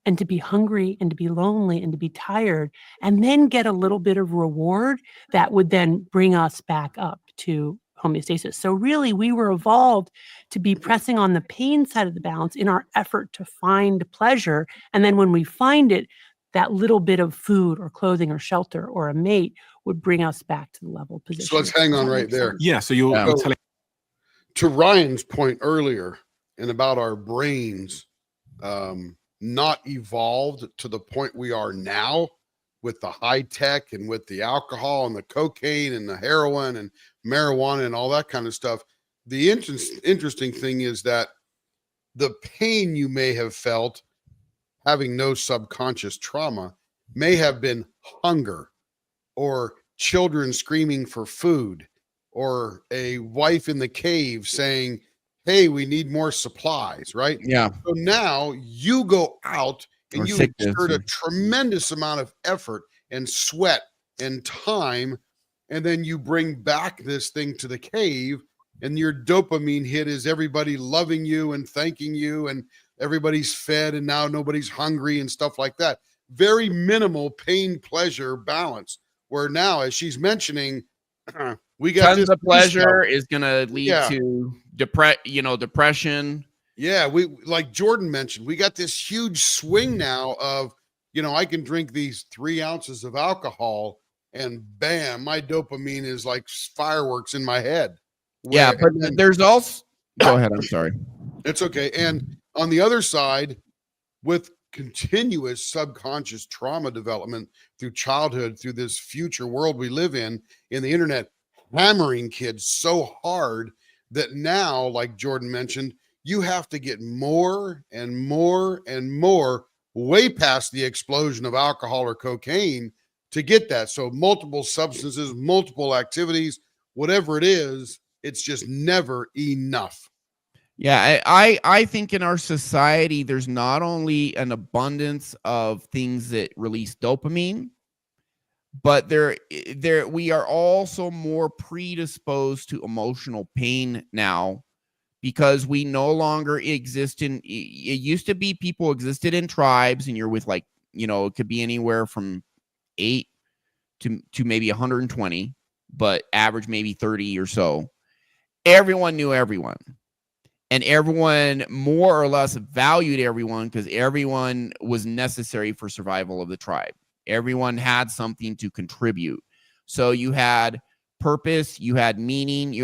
Speaker 5: and to be hungry and to be lonely and to be tired and then get a little bit of reward that would then bring us back up to homeostasis. So really, we were evolved to be pressing on the pain side of the balance in our effort to find pleasure. And then when we find it, that little bit of food or clothing or shelter or a mate would bring us back to the level position.
Speaker 3: So let's hang on
Speaker 5: Does that
Speaker 3: right
Speaker 5: make
Speaker 3: there.
Speaker 5: sense?
Speaker 4: Yeah. So you're
Speaker 1: Yeah.
Speaker 4: telling.
Speaker 3: To Ryan's point earlier and about our brains not evolved to the point we are now with the high tech and with the alcohol and the cocaine and the heroin and marijuana and all that kind of stuff. The interesting thing is that the pain you may have felt having no subconscious trauma may have been hunger or children screaming for food or a wife in the cave saying, hey, we need more supplies, right?
Speaker 1: Yeah.
Speaker 3: So now you go out and
Speaker 1: Or
Speaker 3: you
Speaker 1: sickness
Speaker 3: exert
Speaker 1: or-
Speaker 3: a tremendous amount of effort and sweat and time, and then you bring back this thing to the cave, and your dopamine hit is everybody loving you and thanking you, and everybody's fed, and now nobody's hungry and stuff like that. Very minimal pain pleasure balance. Where now, as she's mentioning, we got
Speaker 1: Tons
Speaker 3: this
Speaker 1: of
Speaker 3: new stuff.
Speaker 1: pleasure is going to lead
Speaker 3: Yeah.
Speaker 1: to depression.
Speaker 3: Yeah, we, like Jordan mentioned, we got this huge swing now of, I can drink these 3 ounces of alcohol and bam, my dopamine is like fireworks in my head.
Speaker 1: Yeah, but
Speaker 3: and then-
Speaker 1: there's also go ahead. I'm sorry.
Speaker 3: it's okay. And on the other side, with continuous subconscious trauma development through childhood, through this future world we live in the internet, hammering kids so hard that now, like Jordan mentioned, you have to get more and more and more, way past the explosion of alcohol or cocaine to get that. So multiple substances, multiple activities, whatever it is, it's just never enough.
Speaker 1: Yeah, I think in our society there's not only an abundance of things that release dopamine, but there we are also more predisposed to emotional pain now because we no longer exist in. It used to be people existed in tribes, and you're with like it could be anywhere from 8 to maybe 120, but average maybe 30 or so. Everyone knew everyone. And everyone more or less valued everyone because everyone was necessary for survival of the tribe. Everyone had something to contribute. So you had purpose, you had meaning.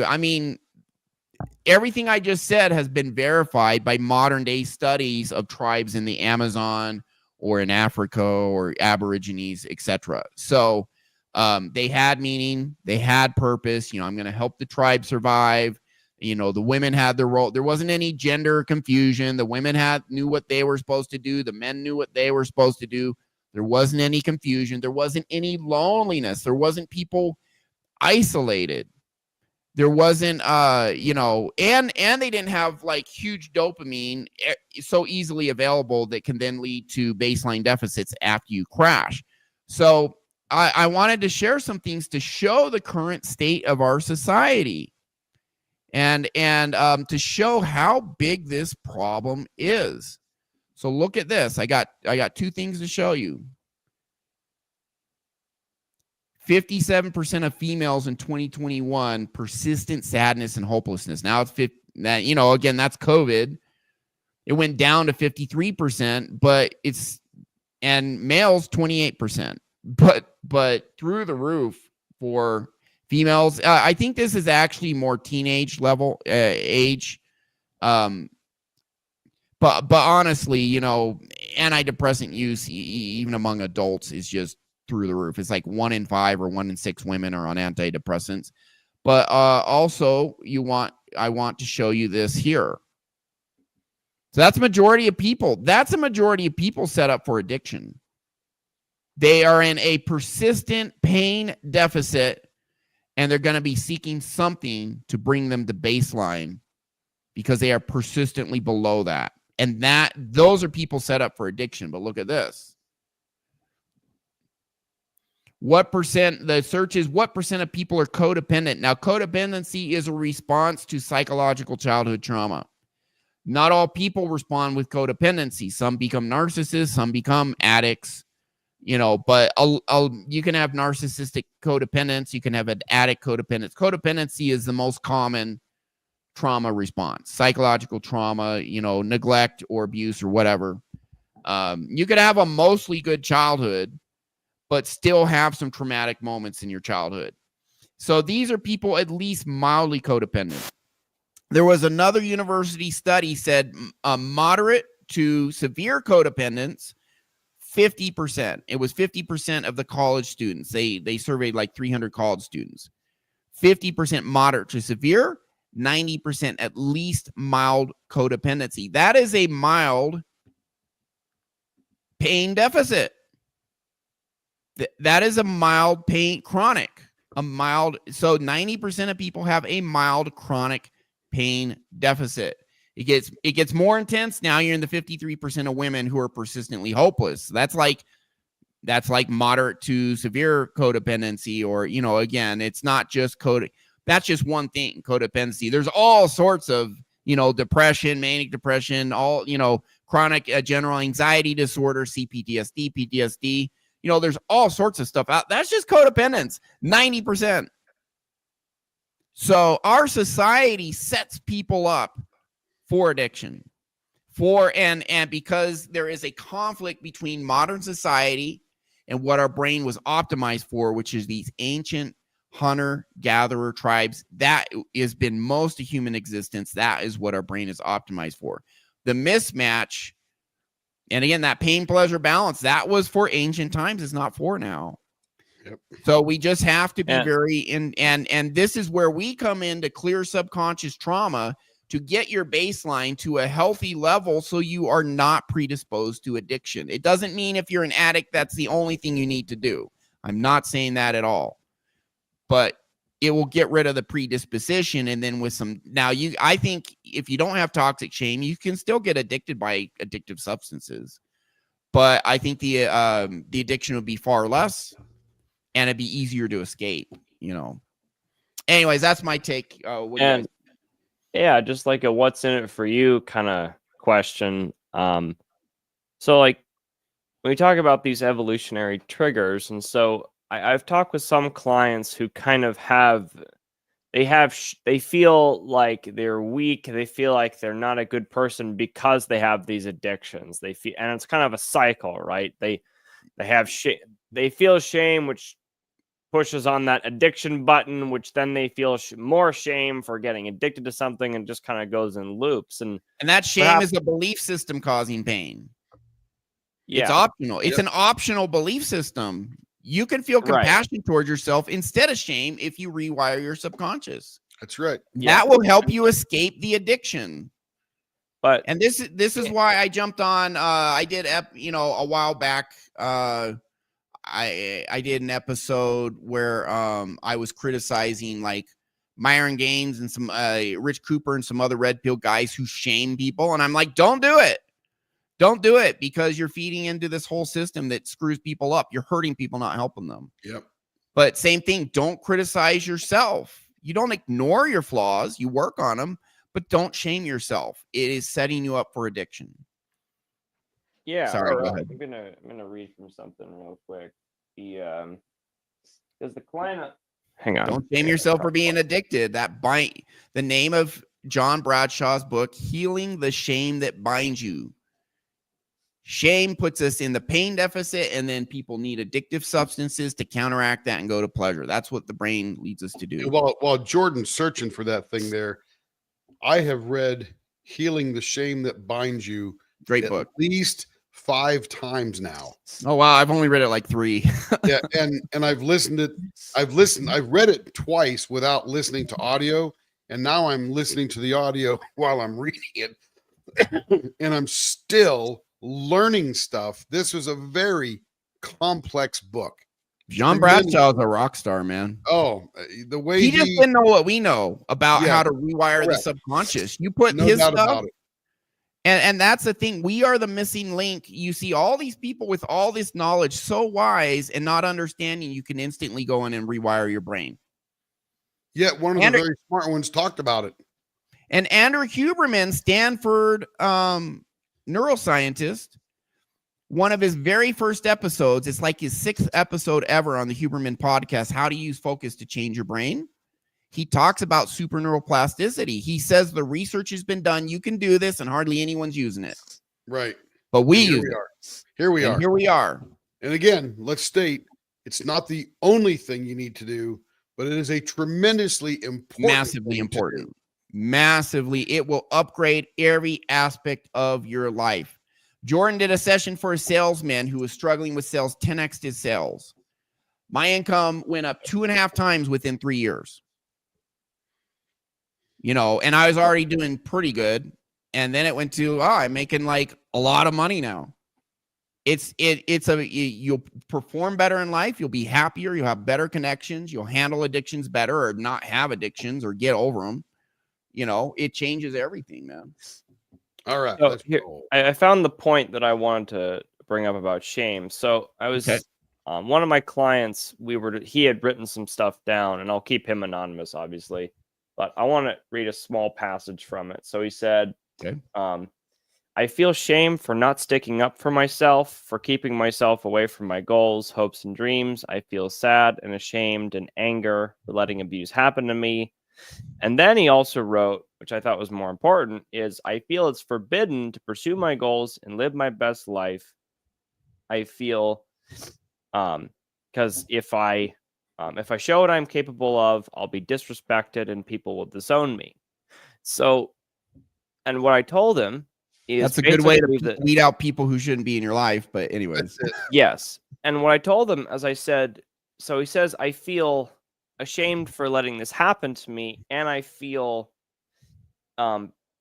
Speaker 1: Everything I just said has been verified by modern day studies of tribes in the Amazon or in Africa or Aborigines, etc. So they had meaning, they had purpose. I'm going to help the tribe survive. The women had their role. There wasn't any gender confusion. The women knew what they were supposed to do. The men knew what they were supposed to do. There wasn't any confusion. There wasn't any loneliness. There wasn't people isolated. There wasn't, and they didn't have like huge dopamine so easily available that can then lead to baseline deficits after you crash. So I wanted to share some things to show the current state of our society. And to show how big this problem is. So look at this. I got 2 things to show you. 57% of females in 2021 persistent sadness and hopelessness. Now it's again, that's COVID. It went down to 53%, but and males 28%. But through the roof for females. I think this is actually more teenage level age. But honestly, antidepressant use even among adults is just through the roof. It's like 1 in 5 or 1 in 6 women are on antidepressants. But also I want to show you this here. So that's a majority of people. That's a majority of people set up for addiction. They are in a persistent pain deficit. And they're going to be seeking something to bring them to baseline because they are persistently below that. And those are people set up for addiction. But look at this. The search is what percent of people are codependent? Now, codependency is a response to psychological childhood trauma. Not all people respond with codependency. Some become narcissists, some become addicts. But you can have narcissistic codependence. You can have an addict codependence. Codependency is the most common trauma response, psychological trauma, neglect or abuse or whatever. You could have a mostly good childhood, but still have some traumatic moments in your childhood. So these are people at least mildly codependent. There was another university study said moderate to severe codependence, 50%. It was 50% of the college students. They surveyed like 300 college students. 50% moderate to severe, 90% at least mild codependency. That is a mild pain deficit. That is a mild pain, chronic, a mild. So 90% of people have a mild chronic pain deficit. It gets more intense. Now you're in the 53% of women who are persistently hopeless. That's like moderate to severe codependency, or, again, it's not just that's just one thing, codependency. There's all sorts of, depression, manic depression, all, chronic general anxiety disorder, CPTSD, PTSD. There's all sorts of stuff out. That's just codependence, 90%. So our society sets people up for addiction, and because there is a conflict between modern society and what our brain was optimized for, which is these ancient hunter-gatherer tribes. That has been most of human existence. That is what our brain is optimized for. The mismatch, and again, that pain-pleasure balance, that was for ancient times, is not for now.
Speaker 3: Yep.
Speaker 1: So we just have to be and this is where we come in to clear subconscious trauma to get your baseline to a healthy level so you are not predisposed to addiction. It doesn't mean if you're an addict, that's the only thing you need to do. I'm not saying that at all. But it will get rid of the predisposition, and then with some, I think if you don't have toxic shame, you can still get addicted by addictive substances. But I think the addiction would be far less, and it'd be easier to escape, Anyways, that's my take.
Speaker 2: Yeah, just like a what's in it for you kind of question. So like when we talk about these evolutionary triggers, and so I've talked with some clients who kind of they feel like they're weak. They feel like they're not a good person because they have these addictions. They feel, and it's kind of a cycle, right? They have they feel shame, which pushes on that addiction button, which then they feel more shame for getting addicted to something, and just kind of goes in loops. And
Speaker 1: that shame is a belief system causing pain. Yeah. It's optional. It's an optional belief system. You can feel compassion towards yourself instead of shame if you rewire your subconscious.
Speaker 3: That's right.
Speaker 1: That will help you escape the addiction. And this is why I jumped on. I did, a while back. I did an episode where I was criticizing like Myron Gaines and some Rich Cooper and some other red pill guys who shame people, and I'm like, don't do it. Don't do it, because you're feeding into this whole system that screws people up. You're hurting people, not helping them.
Speaker 3: Yep.
Speaker 1: But same thing, don't criticize yourself. You don't ignore your flaws. You work on them, but don't shame yourself. It is setting you up for addiction.
Speaker 2: Yeah.
Speaker 1: Sorry, go ahead.
Speaker 2: I'm gonna read from something real quick. Does the client hang on?
Speaker 1: Don't shame yourself for being addicted. The name of John Bradshaw's book, Healing the Shame That Binds You. Shame puts us in the pain deficit, and then people need addictive substances to counteract that and go to pleasure. That's what the brain leads us to do.
Speaker 3: While Jordan's searching for that thing there, I have read Healing the Shame That Binds You.
Speaker 1: Great book.
Speaker 3: At least 5 times now.
Speaker 1: Oh wow, I've only read it like 3.
Speaker 3: Yeah, and I've read it twice without listening to audio, and now I'm listening to the audio while I'm reading it. And I'm still learning stuff. This was a very complex book.
Speaker 1: John Bradshaw is a rock star, man.
Speaker 3: Oh, the way
Speaker 1: he just didn't know what we know about how to rewire the subconscious. You put his stuff, and that's the thing. We are the missing link. You see all these people with all this knowledge, so wise, and not understanding you can instantly go in and rewire your brain.
Speaker 3: Yeah, one of the very smart ones talked about it.
Speaker 1: And Andrew Huberman, Stanford neuroscientist, one of his very first episodes, it's like his 6th episode ever on the Huberman podcast, How to Use Focus to Change Your Brain. He talks about superneuroplasticity. He says the research has been done. You can do this, and hardly anyone's using it.
Speaker 3: Right.
Speaker 1: but we
Speaker 3: Here
Speaker 1: use
Speaker 3: we
Speaker 1: it.
Speaker 3: are. Here we
Speaker 1: And
Speaker 3: are.
Speaker 1: here we are.
Speaker 3: And again, let's state it's not the only thing you need to do, but it is a tremendously important,
Speaker 1: Massively
Speaker 3: thing to do.
Speaker 1: important. Massively. It will upgrade every aspect of your life. Jordan did a session for a salesman who was struggling with sales, 10x his sales. My income went up 2.5 times within 3 years. You know, and I was already doing pretty good. And then it went to, I'm making like a lot of money now. You'll perform better in life. You'll be happier. You'll have better connections. You'll handle addictions better, or not have addictions, or get over them. You know, it changes everything, man.
Speaker 3: All right.
Speaker 2: So
Speaker 3: Let's
Speaker 2: here,
Speaker 3: go.
Speaker 2: I found the point that I wanted to bring up about shame. So I was
Speaker 1: Okay.
Speaker 2: one of my clients. He had written some stuff down, and I'll keep him anonymous, obviously, but I want to read a small passage from it. So he said,
Speaker 1: Okay.
Speaker 2: I feel shame for not sticking up for myself, for keeping myself away from my goals, hopes, and dreams. I feel sad and ashamed and anger for letting abuse happen to me. And then he also wrote, which I thought was more important, is I feel it's forbidden to pursue my goals and live my best life. I feel because if I show what I'm capable of, I'll be disrespected and people will disown me. So, and what I told him is
Speaker 1: That's a good way to
Speaker 2: basically that,
Speaker 1: weed out people who shouldn't be in your life. But anyways,
Speaker 3: That's it.
Speaker 2: yes. And what I told him, as I said, so he says, I feel ashamed for letting this happen to me, and I feel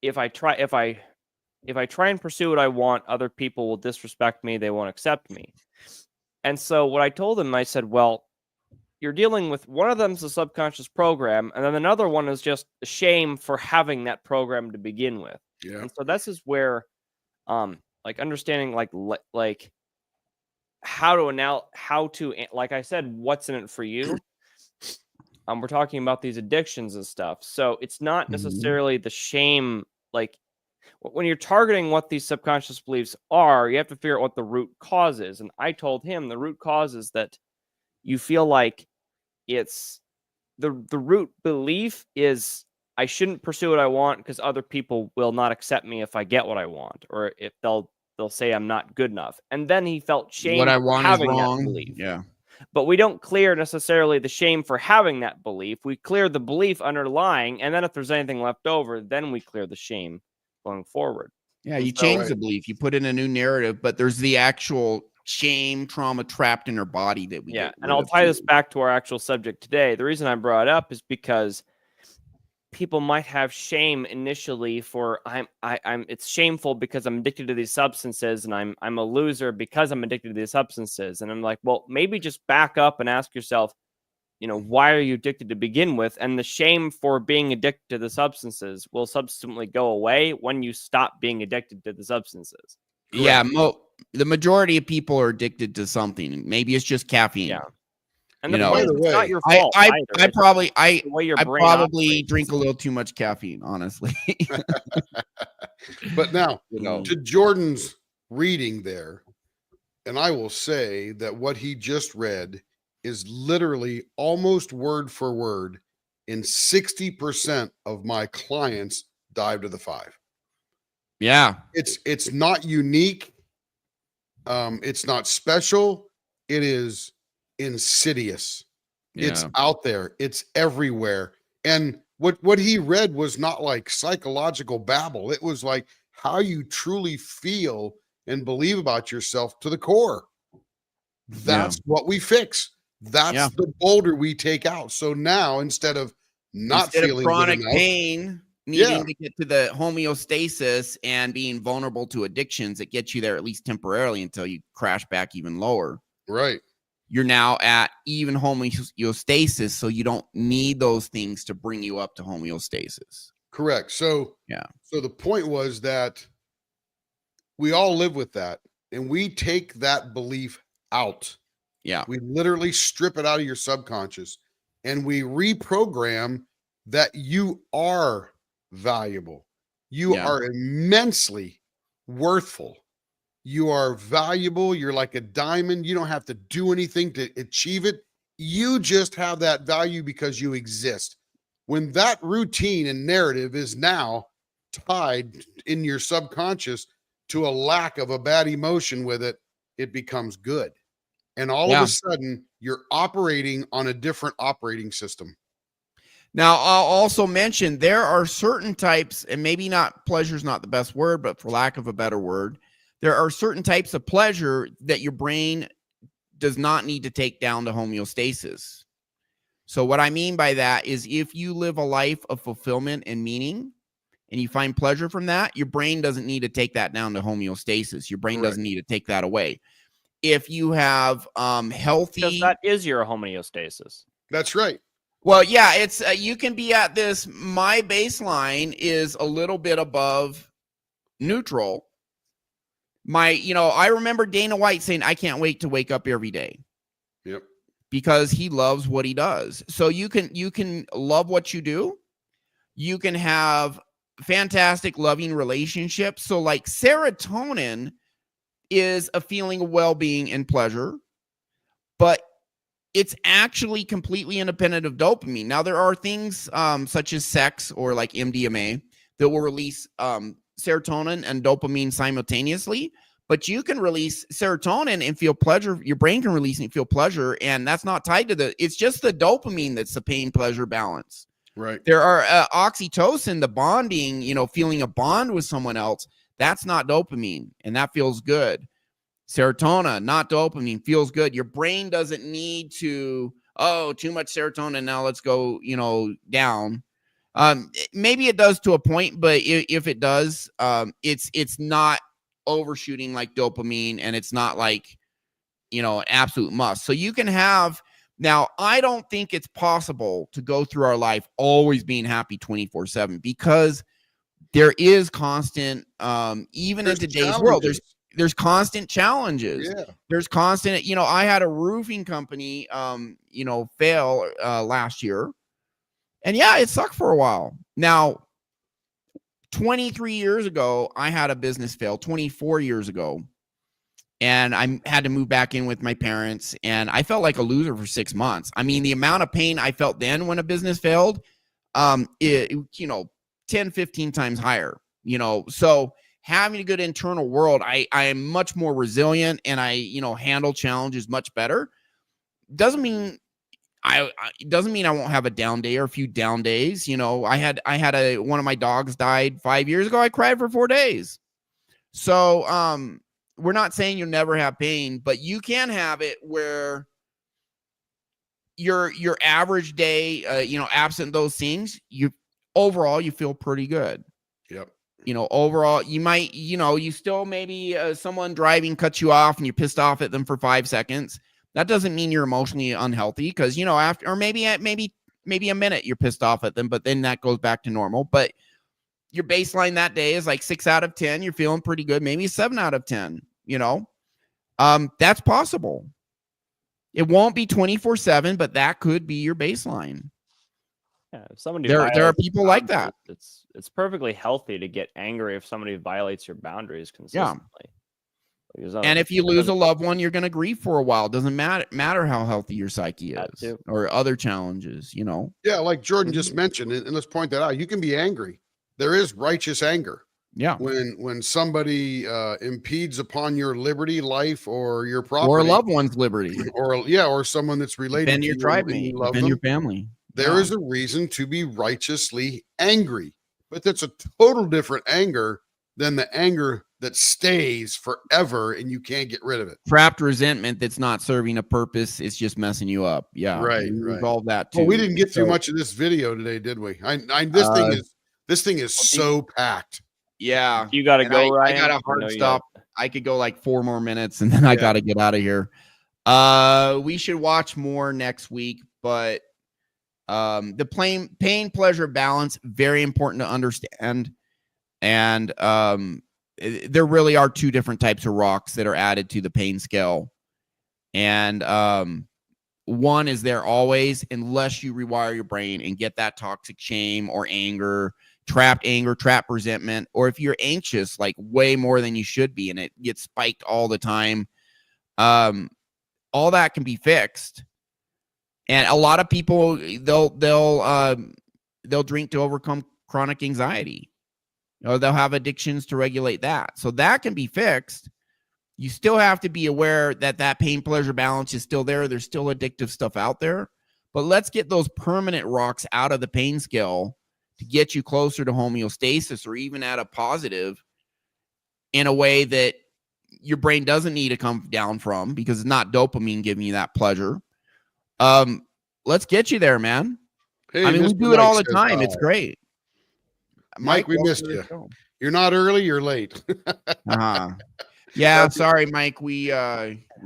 Speaker 2: if I try and pursue what I want, other people will disrespect me, they won't accept me. And so what I told him, I said, well, you're dealing with, one of them's a subconscious program, and then another one is just shame for having that program to begin with.
Speaker 3: Yeah.
Speaker 2: And so this is where like understanding like how to like I said, what's in it for you. We're talking about these addictions and stuff. So it's not necessarily the shame. Like when you're targeting what these subconscious beliefs are, you have to figure out what the root cause is. And I told him the root cause is that you feel like it's the root belief is I shouldn't pursue what I want because other people will not accept me if I get what I want, or if they'll say I'm not good enough. And then he felt shame
Speaker 1: what I
Speaker 2: for
Speaker 1: want is
Speaker 2: having that
Speaker 1: wrong.
Speaker 2: belief.
Speaker 1: Yeah.
Speaker 2: But we don't clear necessarily the shame for having that belief. We clear the belief underlying, and then if there's anything left over, then we clear the shame going forward.
Speaker 1: Yeah.
Speaker 2: And
Speaker 1: You
Speaker 2: so-
Speaker 1: change the belief. You put in a new narrative, but there's the actual shame trauma trapped in our body that we
Speaker 2: Yeah,
Speaker 1: get
Speaker 2: and
Speaker 1: rid
Speaker 2: I'll
Speaker 1: of
Speaker 2: tie
Speaker 1: too.
Speaker 2: this back to our actual subject today. The reason I brought it up is because people might have shame initially for it's shameful because I'm addicted to these substances, and I'm a loser because I'm addicted to these substances. And I'm like, well, maybe just back up and ask yourself, why are you addicted to begin with? And the shame for being addicted to the substances will subsequently go away when you stop being addicted to the substances.
Speaker 1: Yeah. The majority of people are addicted to something. Maybe it's just caffeine.
Speaker 2: Yeah. And
Speaker 1: You
Speaker 2: the
Speaker 1: know,
Speaker 2: point is,
Speaker 3: By the
Speaker 2: it's not
Speaker 3: way,
Speaker 2: your fault
Speaker 1: I
Speaker 2: either.
Speaker 1: probably
Speaker 2: It's the way your
Speaker 1: I
Speaker 2: brain
Speaker 1: probably
Speaker 2: operates.
Speaker 1: drink a little too much caffeine, honestly.
Speaker 3: But now,
Speaker 1: know.
Speaker 3: to Jordan's reading there, and I will say that what he just read is literally almost word for word in 60% of my clients' dive to the 5.
Speaker 1: Yeah.
Speaker 3: It's not unique. It's not special. It is insidious. It's
Speaker 1: Yeah.
Speaker 3: out there. It's everywhere. And what he read was not like psychological babble. It was like how you truly feel and believe about yourself to the core. That's what we fix. That's the boulder we take out. So now instead of not
Speaker 1: Instead of
Speaker 3: feeling
Speaker 1: chronic
Speaker 3: good enough,
Speaker 1: pain, needing to get to the homeostasis and being vulnerable to addictions, it gets you there at least temporarily until you crash back even lower.
Speaker 3: right.
Speaker 1: You're now at even homeostasis, so you don't need those things to bring you up to homeostasis.
Speaker 3: Correct. So So the point was that we all live with that, and we take that belief out.
Speaker 1: Yeah.
Speaker 3: We literally strip it out of your subconscious, and we reprogram that you are valuable. You are immensely worthful. You are valuable. You're like a diamond. You don't have to do anything to achieve it. You just have that value because you exist. When that routine and narrative is now tied in your subconscious, to a lack of a bad emotion with it, it becomes good. And all of a sudden, you're operating on a different operating system.
Speaker 1: Now, I'll also mention there are certain types, and maybe not pleasure's not the best word, but for lack of a better word, there are certain types of pleasure that your brain does not need to take down to homeostasis. So what I mean by that is if you live a life of fulfillment and meaning and you find pleasure from that, your brain doesn't need to take that down to homeostasis. Your brain doesn't need to take that away. If you have healthy...
Speaker 2: Because that is your homeostasis.
Speaker 3: That's right.
Speaker 1: Well, yeah, it's you can be at this. My baseline is a little bit above neutral. I remember Dana White saying, "I can't wait to wake up every day."
Speaker 3: Yep.
Speaker 1: Because he loves what he does. So you can love what you do. You can have fantastic, loving relationships. So like serotonin is a feeling of well-being and pleasure, but it's actually completely independent of dopamine. Now, there are things such as sex or like MDMA that will release serotonin and dopamine simultaneously, but you can release serotonin and feel pleasure. Your brain can release and feel pleasure, and that's not tied to it's just the dopamine that's the pain-pleasure balance.
Speaker 3: Right.
Speaker 1: There are oxytocin, the bonding, feeling a bond with someone else. That's not dopamine, and that feels good. Serotonin, not dopamine, feels good. Your brain doesn't need to, too much serotonin, now let's go, down. Maybe it does to a point, but if it does, it's not overshooting like dopamine, and it's not like, an absolute must. So you can have, now, I don't think it's possible to go through our life always being happy 24/7 because there is constant, even
Speaker 3: There's
Speaker 1: in today's
Speaker 3: challenges.
Speaker 1: world, there's constant challenges.
Speaker 3: Yeah.
Speaker 1: There's constant, I had a roofing company, fail last year. And yeah, it sucked for a while. Now, 23 years ago, I had a business fail, 24 years ago. And I had to move back in with my parents. And I felt like a loser for 6 months. I mean, the amount of pain I felt then when a business failed, 10, 15 times higher, so having a good internal world, I am much more resilient and I, handle challenges much better. Doesn't mean I won't have a down day or a few down days. I had one of my dogs died 5 years ago. I cried for 4 days. So, we're not saying you'll never have pain, but you can have it where your average day, absent those things, overall you feel pretty good.
Speaker 3: Yep.
Speaker 1: Overall, you might, you still maybe someone driving cuts you off and you're pissed off at them for 5 seconds. That doesn't mean you're emotionally unhealthy because, after, or maybe a minute you're pissed off at them, but then that goes back to normal. But your baseline that day is like 6 out of 10. You're feeling pretty good. Maybe 7 out of 10, that's possible. It won't be 24/7, but that could be your baseline.
Speaker 2: Yeah, if somebody
Speaker 1: There are
Speaker 2: violates
Speaker 1: people
Speaker 2: your
Speaker 1: like that.
Speaker 2: boundaries, It's perfectly healthy to get angry if somebody violates your boundaries consistently.
Speaker 1: And if you lose a loved one, you're going to grieve for a while. It doesn't matter how healthy your psyche is or other challenges,
Speaker 3: Yeah, like Jordan just mentioned, and let's point that out. You can be angry. There is righteous anger.
Speaker 1: Yeah.
Speaker 3: When somebody impedes upon your liberty, life, or your property,
Speaker 1: or a loved one's liberty,
Speaker 3: or someone that's related
Speaker 1: defend
Speaker 3: to
Speaker 1: your
Speaker 3: you
Speaker 1: tribe
Speaker 3: and you
Speaker 1: mate,
Speaker 3: love
Speaker 1: defend
Speaker 3: them,
Speaker 1: your family.
Speaker 3: there is a reason to be righteously angry. But that's a total different anger than the anger that stays forever and you can't get rid of it.
Speaker 1: Trapped resentment that's not serving a purpose. It's just messing you up. Yeah.
Speaker 3: Right.
Speaker 1: Resolve that too.
Speaker 3: Well, we didn't get through much of this video today, did we? This thing is so packed.
Speaker 1: Yeah.
Speaker 2: You got to go, Ryan.
Speaker 1: I got a hard stop. I could go like 4 more minutes and then I got to get out of here. We should watch more next week, but the pain pleasure balance, very important to understand. And there really are 2 different types of rocks that are added to the pain scale. And one is there always, unless you rewire your brain and get that toxic shame or anger, trapped resentment, or if you're anxious, like way more than you should be, and it gets spiked all the time, all that can be fixed. And a lot of people, they'll drink to overcome chronic anxiety. or they'll have addictions to regulate that. So that can be fixed. You still have to be aware that that pain pleasure balance is still there. There's still addictive stuff out there, but let's get those permanent rocks out of the pain scale to get you closer to homeostasis or even at a positive in a way that your brain doesn't need to come down from, because it's not dopamine giving you that pleasure. Let's get you there, man.
Speaker 3: Hey,
Speaker 1: I mean, we
Speaker 3: Mr.
Speaker 1: do it all the
Speaker 3: says
Speaker 1: time.
Speaker 3: hi.
Speaker 1: It's great.
Speaker 3: Mike, we
Speaker 1: welcome
Speaker 3: missed
Speaker 1: to the
Speaker 3: you.
Speaker 1: show.
Speaker 3: You're not early, you're late.
Speaker 1: Uh-huh. Yeah, sorry, Mike. We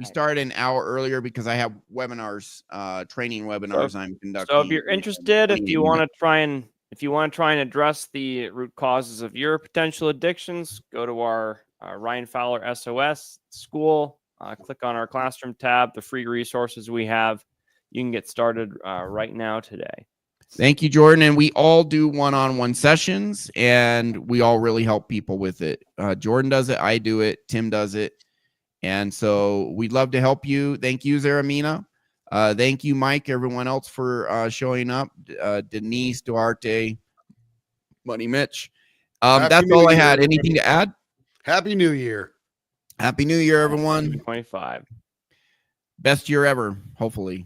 Speaker 1: started an hour earlier because I have webinars, training webinars I'm conducting.
Speaker 2: So if you're interested, if you want to try and address the root causes of your potential addictions, go to our Ryan Fowler SOS school. Click on our classroom tab, the free resources we have. You can get started right now today.
Speaker 1: Thank you, Jordan. And we all do one-on-one sessions, and we all really help people with it. Jordan does it. I do it. Tim does it. And so we'd love to help you. Thank you, Zaramina. Thank you, Mike, everyone else for showing up. Denise, Duarte, Money Mitch. That's all I had. Anything to add?
Speaker 3: Happy New Year.
Speaker 1: Happy New Year, everyone.
Speaker 2: 25.
Speaker 1: Best year ever, hopefully.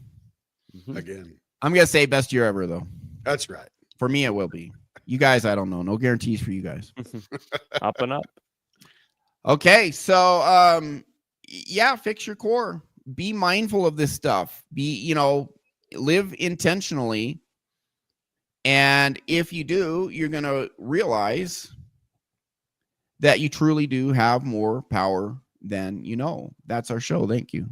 Speaker 3: Again.
Speaker 1: I'm going to say best year ever, though.
Speaker 3: That's right.
Speaker 1: For me, it will be. You guys, I don't know. No guarantees for you guys.
Speaker 2: Up and up.
Speaker 1: Okay, so yeah, fix your core. Be mindful of this stuff. Live intentionally. And if you do, you're going to realize that you truly do have more power than you know. That's our show. Thank you.